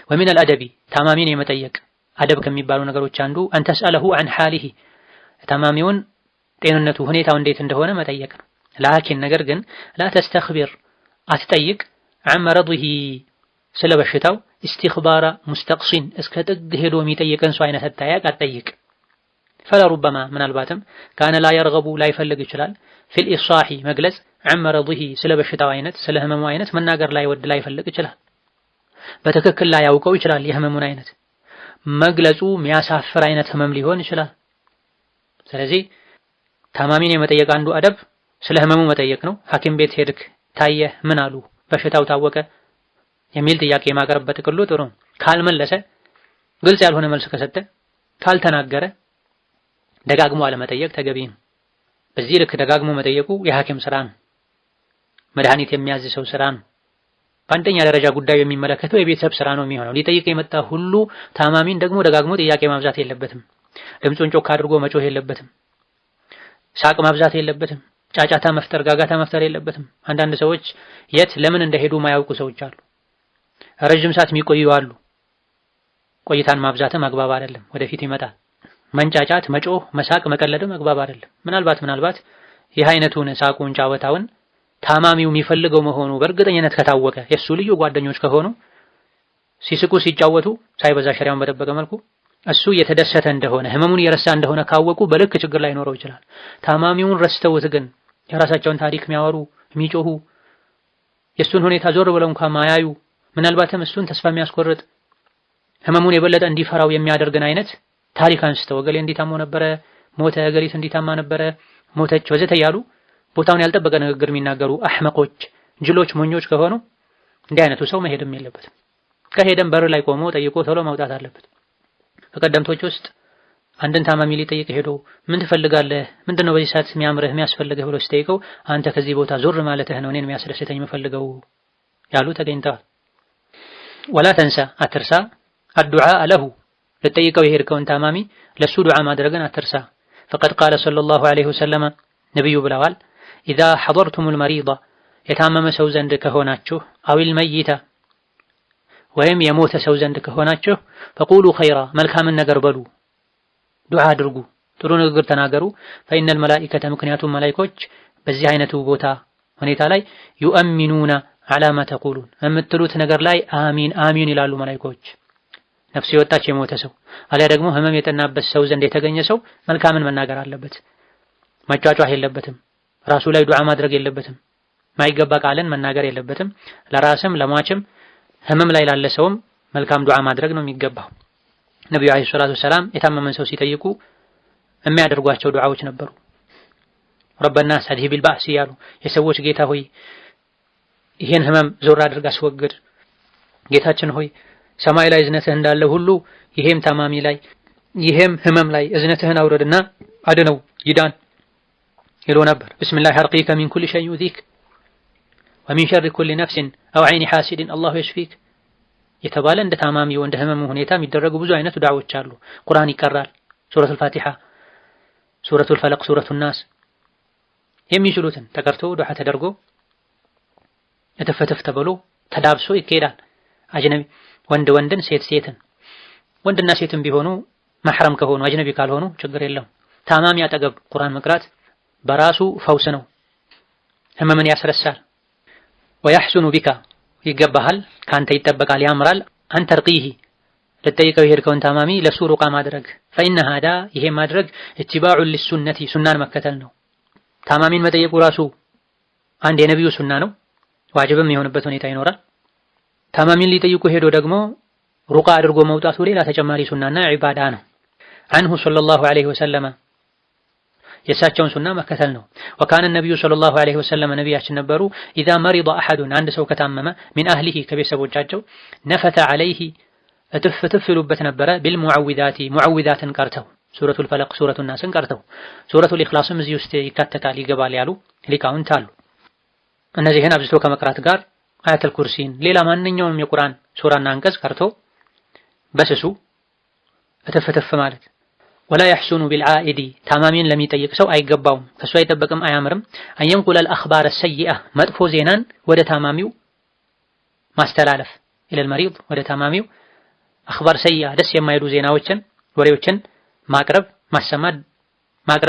ወሚን አልአደቢ ታማሚን የመጠየቅ አደብ ከሚባሉ ነገሮች አንዱ አንተስአለሁ አን ሐሊሂ ታማሚውን ጤንነቱ ሁኔታው እንዴት እንደሆነ መጠየቅ ነው። ላኪን ነገር ግን ላ ተስተኽቢር አትጠይቅ አን መረዲሂ ስለ በሽታው ኢስቲኽባራ ሙስተቅሲን እስከ ጥግ ሄዶ የሚጠይቅን ሰው አይነት አጠያየቅ አትጠይቅ። ፈለሩበማ ምናልባትም ካነ ላ የርገቡ ላይፈልግ ይችላል ፊል ኢሳሒ መግለጽ አን መረዲሂ ስለ በሽታው አይነት ስለ ህመሙ አይነት መናገር ላይወድ ላይፈልግ ይችላል። በትክክል ላይ ያውቀው ይችላል የህመሙን አይነት መግለጹ የሚያሳፍር አይነት ህመም ሊሆን ይችላል። ስለዚህ ታማሚን የመጠየቅ አንዱ አደብ ስለ ህመሙ መጠየቅ ነው። ሐኪም ቤት ሄድክ ታየህ ምን አሉ በሽታው ታወቀ የሚል ጥያቄ ማቅረብ በጥቅሉ ጥሩ ነው። ካልመለሰ ግልጽ ያልሆነ መልስ ከሰጠ ካልተናገረ ደጋግሞ አለመጠየቅ ተገቢ ነው። በዚህ ልክ ደጋግሞ መጠየቁ የሐኪም ስራ ነው። መድኃኒት የሚያዝ ሰው ስራ ነው። በአንደኛ ደረጃ ጉዳዩ የሚመለከተው የቤተሰብ ስራ ነው የሚሆነው። ሊጠይቅ የመጣ ሁሉ ታማሚን ደግሞ ደጋግሞ ጥያቄ ማብዛት የለበትም። ድምፁን ጮክ አድርጎ መጮህ የለበትም። ሳቅ ማብዛት የለበትም። ጫጫታ መፍጠር፣ ጋጋታ መፍጠር የለበትም። አንዳንድ ሰዎች የት ለምን እንደሄዱ ማያውቁ ሰዎች አሉ። ረጅም ሰዓት የሚቆዩ አሉ። ቆይታን ማብዛትም አግባብ አይደለም። ወደፊት ይመጣል። መንጫጫት፣ መጮህ፣ መሳቅ፣ መቀለድም አግባብ አይደለም። ምናልባት ይህ አይነቱን ሳቁን ጫወታውን ታማሚው የሚፈልገው መሆኑ በእርግጠኝነት ከታወቀ የሱ ልዩ ጓደኞች ከሆኑ ሲስቁ ሲጫወቱ ሳይበዛ ሸሪዓውን በጠበቀ መልኩ እሱ የተደሰተ እንደሆነ ህመሙን የረሳ እንደሆነ ካወቁ በልክ ችግር ላይ ኖረው ይችላል። ታማሚውን ረስተውት ግን የራሳቸውን ታሪክ የሚያወሩ የሚጮሁ የሱን ሁኔታ ዞር ብለው እንኳን ማያዩ ምናልባትም እሱን ተስፋ የሚያስቆርጥ ህመሙን የበለጠ እንዲፈራው የሚያደርግን አይነት ታሪክ አንስተው እገሌ እንዲታሞ ነበረ፣ ሞተ፣ እገሊት እንዲታማ ነበረ፣ ሞተች ወዘተ ያሉ ቦታውን ያልጠበቀ ንግግር የሚናገሩ አህመቆች፣ ጅሎች፣ ሞኞች ከሆኑ እንዲህ አይነቱ ሰው መሄድም የለበትም። ከሄደም በር ላይ ቆሞ ጠይቆ ቶሎ መውጣት አለበት። ከቀደምቶች ውስጥ አንድን ታማሚ ሊጠይቅ ሄዶ ምን ትፈልጋለህ? ምንድነው በዚህ ሰዓት የሚያምርህ የሚያስፈልግህ ብሎ ሲጠይቀው አንተ ከዚህ ቦታ ዞር ማለትህ ነው እኔን የሚያስደስተኝ የምፈልገው ያሉ ተገኝተዋል። ወላ ተንሳ አትርሳ አዱዓ ለሁ ልጠይቀው የሄድከውን ታማሚ ለሱ ዱዓ ማድረግን አትርሳ። ፈቀድ ቃለ ሰለላሁ ዐለይሂ ወሰለም ነብዩ ብለዋል ኢዛ ሐضرتم المريض የታመመ ሰው ዘንድ ከሆናችሁ አዊል መይታ ወይም የሞተ ሰው ዘንድ ከሆናችሁ ፈቁሉ ኸይራ መልካምን ነገር በሉ፣ ዱዓ አድርጉ፣ ጥሩ ንግግር ተናገሩ። ፈኢነል መላኢከተ ምክንያቱም መላኢኮች በዚህ አይነቱ ቦታ ሁኔታ ላይ ዩአሚኑና ዐላ ማ ተቁሉን የምትሉት ነገር ላይ አሚን አሚን ይላሉ መላኢኮች። ነፍስ የወጣች የሞተ ሰው አሊያ ደግሞ ህመም የጠናበት ሰው ዘንድ የተገኘ ሰው መልካምን መናገር አለበት። መጫጫህ የለበትም። ራሱ ላይ ዱዓ ማድረግ የለበትም። ማይገባ ቃልን መናገር የለበትም። ለራስም ለሟችም ህመም ላይ ላለ ሰውም መልካም ዱዓ ማድረግ ነው የሚገባው። ነብዩ አለይሂ ሰላቱ ወሰላም የታመመን ሰው ሲጠይቁ የሚያደርጓቸው ዱዓዎች ነበሩ። ረበና ሰድሂብል ባእስ ያሉ የሰዎች ጌታ ሆይ ይሄን ህመም ዞር አድርግ አስወግድ፣ ጌታችን ሆይ ሰማይ ላይ እዝነትህ እንዳለ ሁሉ ይሄም ታማሚ ላይ ይሄም ህመም ላይ እዝነትህን አውረድና አድነው ይዳን ይሉ ነበር። ቢስሚላህ አርቂከ ሚን ኩሊ ሸይء ዩዚክ ወሚን ሸሪ ኩሊ ነፍሲን አው ዐይኒ ሐሲድን አላሁ የሽፊክ የተባለ እንደ ታማሚው እንደ ህመሙ ሁኔታ የሚደረጉ ብዙ አይነት ዱዓዎች አሉ። ቁርአን ይቀራል። ሱረቱል ፋቲሃ፣ ሱረቱል ፈለቅ፣ ሱረቱን ናስ የሚችሉትን ተቀርቶ ዱዓ ተደርጎ የተፈተፍ ተብሎ ተዳብሶ ይኬዳል። አጅነቢ ወንድ ወንድን ሴት ሴትን ወንድና ሴትም ቢሆኑ መሕረም ከሆኑ አጅነቢ ካልሆኑ ችግር የለም። ታማሚ አጠገብ ቁርአን መቅራት በራሱ ፈውስ ነው፣ ህመምን ያስረሳል። ወየሕሱኑ ቢካ ይገባሃል፣ ካንተ ይጠበቃል፣ ያምራል። አንተ ርቂሂ ልጠይቀው የሄድከውን ታማሚ ለሱ ሩቃ ማድረግ። ፈኢነ ሃዳ ይሄ ማድረግ ኢትባዑ ሊሱነቲ ሱናን መከተል ነው። ታማሚን መጠየቁ ራሱ አንድ የነብዩ ሱና ነው፣ ዋጅብም የሆነበት ሁኔታ ይኖራል። ታማሚን ሊጠይቁ ሄዶ ደግሞ ሩቃ አድርጎ መውጣቱ ሌላ ተጨማሪ ሱናና ዒባዳ ነው። አንሁ ሰለላሁ ዐለይሂ ወሰለም የእሳቸውን ሱና መከተል ነው። ወካነ ነብዩ ሰለላሁ ዐለይሂ ወሰለም ነቢያችን ነበሩ ኢዛ መሪደ አሐዱን አንድ ሰው ከታመመ ሚን አህሊሂ ከቤተሰቦቻቸው ነፈተ ዐለይሂ እትፍ እትፍ ይሉበት ነበረ ቢልሙዐዊዛቲ ሙዐዊዛትን ቀርተው ሱረቱል ፈለቅ ሱረቱን ናስን ቀርተው ሱረቱል ኢኽላስም እዚህ ውስጥ ይካተታል ይገባል ያሉ ሊቃውንት አሉ። እነዚህን አብዝቶ ከመቅራት ጋር አያተል ኩርሲን ሌላ ማንኛውንም የቁርአን ሱራና አንቀጽ ቀርቶ በስሱ እትፍ እትፍ ማለት ወላ የሕሱኑ ቢልዓኢዲ ታማሚን ለሚጠይቅ ሰው አይገባውም፣ ከሱ አይጠበቅም፣ አያምርም። አንየንቁለል አኽባረ ሰይአ መጥፎ ዜናን ወደ ታማሚው ማስተላለፍ ኢለል መሪድ ወደ ታማሚው አኽባር ሰይአ ደስ የማይሉ ዜናዎችን ወሬዎችን ማቅረብ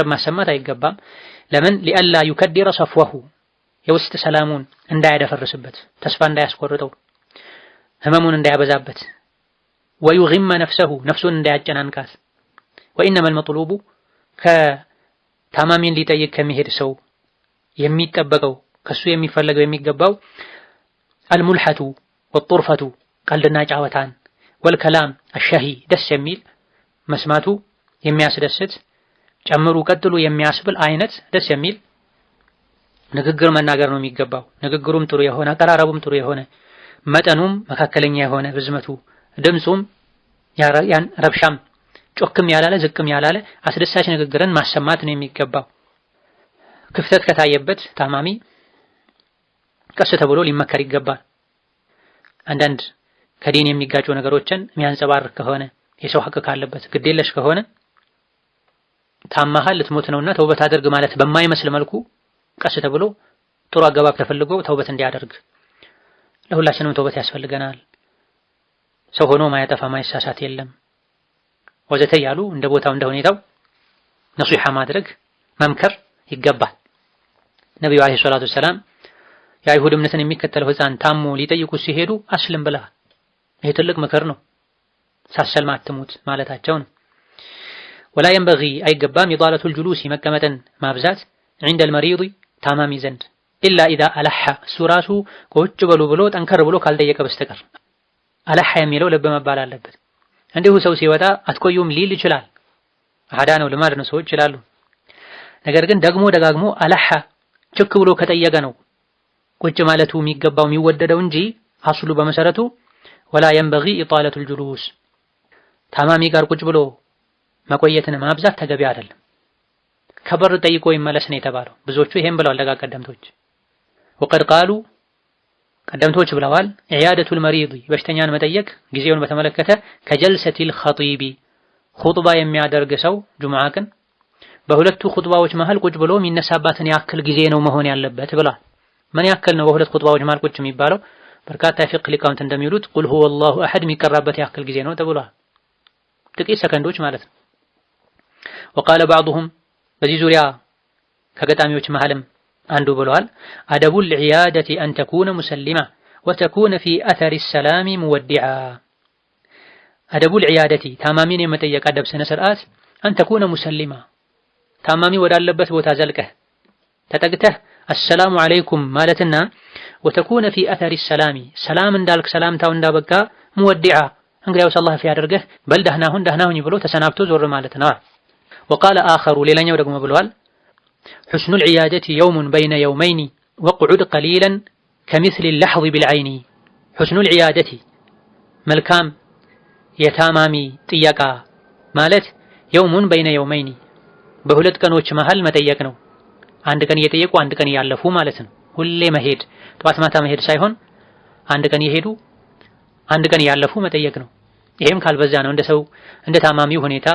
ማሰማት አይገባም። ለምን ሊአላ ዩከዲረ ሰፍወሁ የውስጥ ሰላሙን እንዳያደፈርስበት፣ ተስፋ እንዳያስቆርጠው፣ ህመሙን እንዳያበዛበት፣ ወዩጊመ ነፍሰሁ ነፍሱን እንዳያጨናንቃት። ወኢነመል መጥሉቡ ከታማሚን ሊጠይቅ ከሚሄድ ሰው የሚጠበቀው ከሱ የሚፈለገው የሚገባው አልሙልሐቱ ወጡርፈቱ ቀልድና ጫወታን ወልከላም አሸሂ ደስ የሚል መስማቱ የሚያስደስት ጨምሩ ቀጥሉ የሚያስብል አይነት ደስ የሚል ንግግር መናገር ነው የሚገባው። ንግግሩም ጥሩ የሆነ አቀራረቡም ጥሩ የሆነ መጠኑም መካከለኛ የሆነ ርዝመቱ ድምፁም ያን ረብሻም ጮክም ያላለ ዝቅም ያላለ አስደሳች ንግግርን ማሰማት ነው የሚገባው። ክፍተት ከታየበት ታማሚ ቀስ ተብሎ ሊመከር ይገባል። አንዳንድ ከዲን የሚጋጩ ነገሮችን የሚያንጸባርቅ ከሆነ የሰው ሐቅ ካለበት ግዴለሽ ከሆነ ታማሃል ልትሞት ነውና ተውበት አድርግ ማለት በማይመስል መልኩ ቀስ ተብሎ ጥሩ አገባብ ተፈልጎ ተውበት እንዲያደርግ። ለሁላችንም ተውበት ያስፈልገናል። ሰው ሆኖ ማያጠፋ ማይሳሳት የለም ወዘተ ያሉ እንደ ቦታው እንደ ሁኔታው ነሲሐ ማድረግ መምከር ይገባል። ነብዩ አለይሂ ሰላቱ ሰላም የአይሁድ እምነትን የሚከተለው ሕፃን ታሞ ሊጠይቁ ሲሄዱ አስልም ብላ ይሄ ትልቅ ምክር ነው። ሳሰልም አትሙት ማለታቸው ነው። ወላ የንበጊ አይገባም ኢጣለቱል ጁሉሲ መቀመጥን ማብዛት ዒንደል መሪድ ታማሚ ዘንድ ኢላ ኢዛ አለሐ እሱ ራሱ ቁጭ በሉ ብሎ ጠንከር ብሎ ካልጠየቀ በስተቀር። አለሐ የሚለው ልብ መባል አለበት። እንዲሁ ሰው ሲወጣ አትቆዩም ሊል ይችላል። አዳ ነው ልማድ ነው ሰዎች ይችላሉ። ነገር ግን ደግሞ ደጋግሞ አለሐ ችክ ብሎ ከጠየቀ ነው ቁጭ ማለቱ የሚገባው የሚወደደው እንጂ አስሉ በመሰረቱ ወላ የንበጊ ኢጣለቱል ጁሉስ ታማሚ ጋር ቁጭ ብሎ መቆየትን ማብዛት ተገቢ አይደለም። ከበር ጠይቆ ይመለስ ነው የተባለው። ብዙዎቹ ይሄን ብለዋል ደጋ ቀደምቶች። ወቀድ ቃሉ ቀደምቶች ብለዋል ኢያደቱል መሪድ በሽተኛን መጠየቅ ጊዜውን በተመለከተ ከጀልሰቲል ኸጢቢ ኹጥባ የሚያደርግ ሰው ጁምዓ ቀን በሁለቱ ኹጥባዎች መሃል ቁጭ ብሎ የሚነሳባትን ያክል ጊዜ ነው መሆን ያለበት ብለዋል። ምን ያክል ነው በሁለት ኹጥባዎች መሃል ቁጭ የሚባለው? በርካታ የፊቅህ ሊቃውንት እንደሚሉት ቁል ሁወላሁ አሐድ የሚቀራበት ያክል ጊዜ ነው ተብሏል። ጥቂት ሰከንዶች ማለት ነው። ወቃለ ባዕዱሁም በዚህ ዙሪያ ከገጣሚዎች መሃልም አንዱ ብለዋል አደቡል ዒያደቲ አን ተኩነ ሙሰሊማ ወተኩነ ፊ አተሪ ሰላሚ ሙወዲዓ። አደቡል ዒያደቲ ታማሚን የመጠየቅ አደብ ስነ ስርዓት አን ተኩነ ሙሰሊማ ታማሚ ወዳለበት ቦታ ዘልቀህ ተጠግተህ አሰላሙ አለይኩም ማለትና ወተኩነ ፊ አተሪ ሰላሚ ሰላም እንዳልክ ሰላምታው እንዳበቃ ሙወዲዓ እንግዲያውስ አላህ ያደርገህ በል ደህና ሁኝ ብሎ ተሰናብቶ ዞር ማለት ነው። ወቃለ አኸሩ ሌላኛው ደግሞ ብለዋል ሑስኑል ዒያደቲ የውሙን በይነ የውመይኒ ወቅዑድ ቀሊለን ከሚስሊ ለሕዚ ቢልዐይኒ። ሑስኑል ዒያደቲ መልካም የታማሚ ጥየቃ ማለት የውሙን በይነ የውመይኒ በሁለት ቀኖች መሃል መጠየቅ ነው። አንድ ቀን እየጠየቁ አንድ ቀን እያለፉ ማለት ነው። ሁሌ መሄድ ጠዋት ማታ መሄድ ሳይሆን አንድ ቀን እየሄዱ አንድ ቀን እያለፉ መጠየቅ ነው። ይሄም ካልበዛ ነው እንደ ታማሚው ሁኔታ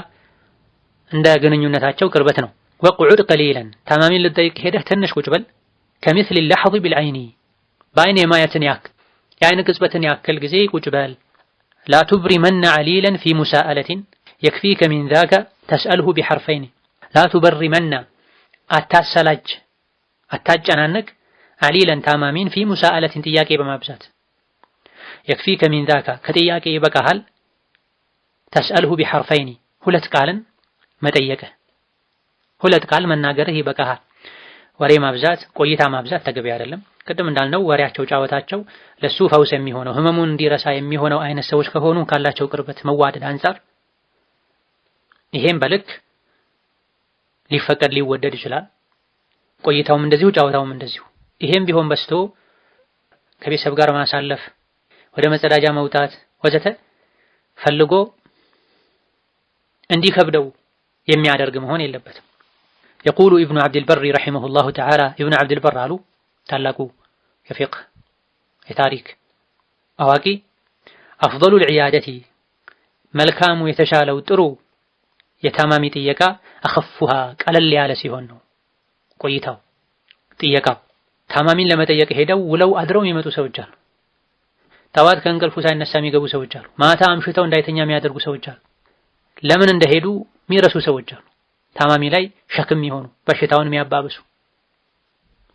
እንደ ግንኙነታቸው ቅርበት ነው። ወቅዑድ ቀሊለን ታማሚን ልጠይቅ ሄደህ ትንሽ ቁጭ በል ከሚስሊ ለሕዚ ቢልዐይኒ በአይን የማየትን ያክል የአይን ቅጽበትን ያክል ጊዜ ቁጭ በል። ላ ቱብሪመነ ዐሊለን ፊ ሙሳአለቲን የክፊከ ሚን ዛከ ተስአልሁ ቢሐርፈይን። ላ ቱበሪመነ አታሰላች አታጨናንቅ ዐሊለን ታማሚን ፊ ሙሳአለቲን ጥያቄ በማብዛት የክፊከ ሚን ዛከ ከጥያቄ ይበቃሃል ተስአልሁ ቢሐርፈይን ሁለት ቃልን መጠየቅህ ሁለት ቃል መናገርህ ይበቃሃል። ወሬ ማብዛት ቆይታ ማብዛት ተገቢ አይደለም። ቅድም እንዳልነው ወሬያቸው ጫወታቸው ለሱ ፈውስ የሚሆነው ህመሙን እንዲረሳ የሚሆነው አይነት ሰዎች ከሆኑ ካላቸው ቅርበት መዋደድ አንፃር ይሄም በልክ ሊፈቀድ ሊወደድ ይችላል። ቆይታውም እንደዚሁ ጫወታውም እንደዚሁ። ይሄም ቢሆን በስቶ ከቤተሰብ ጋር ማሳለፍ ወደ መጸዳጃ መውጣት ወዘተ ፈልጎ እንዲከብደው የሚያደርግ መሆን የለበትም። يقول ابن عبد البر رحمه الله تعالى ابن عبد البر አሉ ታላቁ የፊቅህ የታሪክ አዋቂ أفضل العيادة መልካሙ የተሻለው ጥሩ የታማሚ ጥየቃ أخفها ቀለል ያለ ሲሆን ነው። ቆይታው ጥየቃው ታማሚን ለመጠየቅ ሄደው ውለው አድረው የሚመጡ ሰዎች አሉ። ጠዋት ከእንቅልፉ ሳይነሳ የሚገቡ ሰዎች አሉ። ማታ አምሽተው እንዳይተኛ የሚያደርጉ ሰዎች አሉ። ለምን እንደሄዱ የሚረሱ ሰዎች አሉ። ታማሚ ላይ ሸክም የሚሆኑ በሽታውን የሚያባብሱ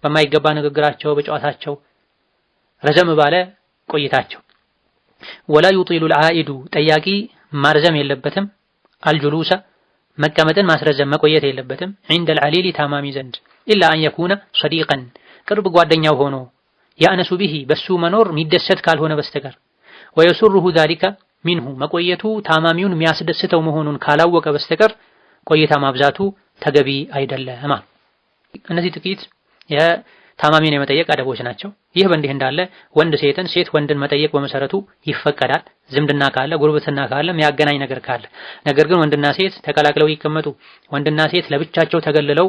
በማይገባ ንግግራቸው በጨዋታቸው ረዘም ባለ ቆይታቸው ወላ يطيل العائد ጠያቂ ማርዘም የለበትም አልጁሉሰ መቀመጥን ማስረዘም መቆየት የለበትም عند العليل ታማሚ ዘንድ إلا أن يكون صديقا ቅርብ ጓደኛው ሆኖ ያነሱ ቢሂ በሱ መኖር የሚደሰት ካልሆነ በስተቀር ويسره ذلك منه መቆየቱ ታማሚውን የሚያስደስተው መሆኑን ካላወቀ በስተቀር ቆይታ ማብዛቱ ተገቢ አይደለም። እነዚህ ጥቂት የታማሚን የመጠየቅ አደቦች ናቸው። ይህ በእንዲህ እንዳለ ወንድ ሴትን ሴት ወንድን መጠየቅ በመሰረቱ ይፈቀዳል። ዝምድና ካለ ጉርብትና ካለ የሚያገናኝ ነገር ካለ። ነገር ግን ወንድና ሴት ተቀላቅለው ይቀመጡ፣ ወንድና ሴት ለብቻቸው ተገልለው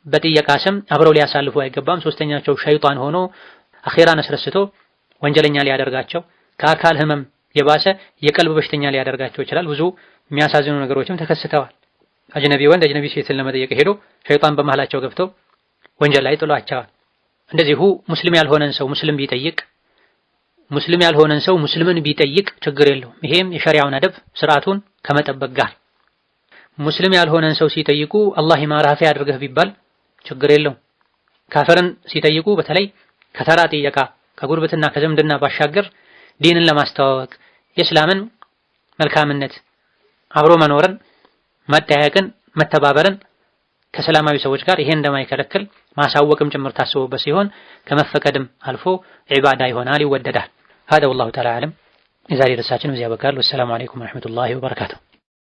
በጥየቃ ስም አብረው ሊያሳልፉ አይገባም። ሶስተኛቸው ሸይጣን ሆኖ አኺራን አስረስቶ ወንጀለኛ ሊያደርጋቸው ከአካል ህመም የባሰ የቀልብ በሽተኛ ሊያደርጋቸው ይችላል። ብዙ የሚያሳዝኑ ነገሮችም ተከስተዋል። አጅነቢ ወንድ አጅነቢ ሴትን ለመጠየቅ ሄዶ ሸይጣን በመሃላቸው ገብቶ ወንጀል ላይ ጥሏቸዋል። እንደዚሁ ሙስሊም ያልሆነን ሰው ሙስሊም ቢጠይቅ ሙስሊም ያልሆነን ሰው ሙስሊምን ቢጠይቅ ችግር የለውም። ይሄም የሸሪዓውን አደብ ስርዓቱን ከመጠበቅ ጋር ሙስሊም ያልሆነን ሰው ሲጠይቁ አላህ ይማራህ ያድርገህ ቢባል ችግር የለውም። ካፈርን ሲጠይቁ በተለይ ከተራ ጥየቃ ከጉርብትና ከዝምድና ባሻገር ዲንን ለማስተዋወቅ የእስላምን መልካምነት አብሮ መኖርን መጠያየቅን መተባበርን ከሰላማዊ ሰዎች ጋር ይሄን እንደማይከለክል ማሳወቅም ጭምር ታስቦበት ሲሆን ከመፈቀድም አልፎ ዒባዳ ይሆናል፣ ይወደዳል። هذا والله تعالى أعلم። የዛሬ ርዕሳችን እዚህ ያበቃል። ወሰላሙ አለይኩም ወራህመቱላሂ ወበረካቱሁ።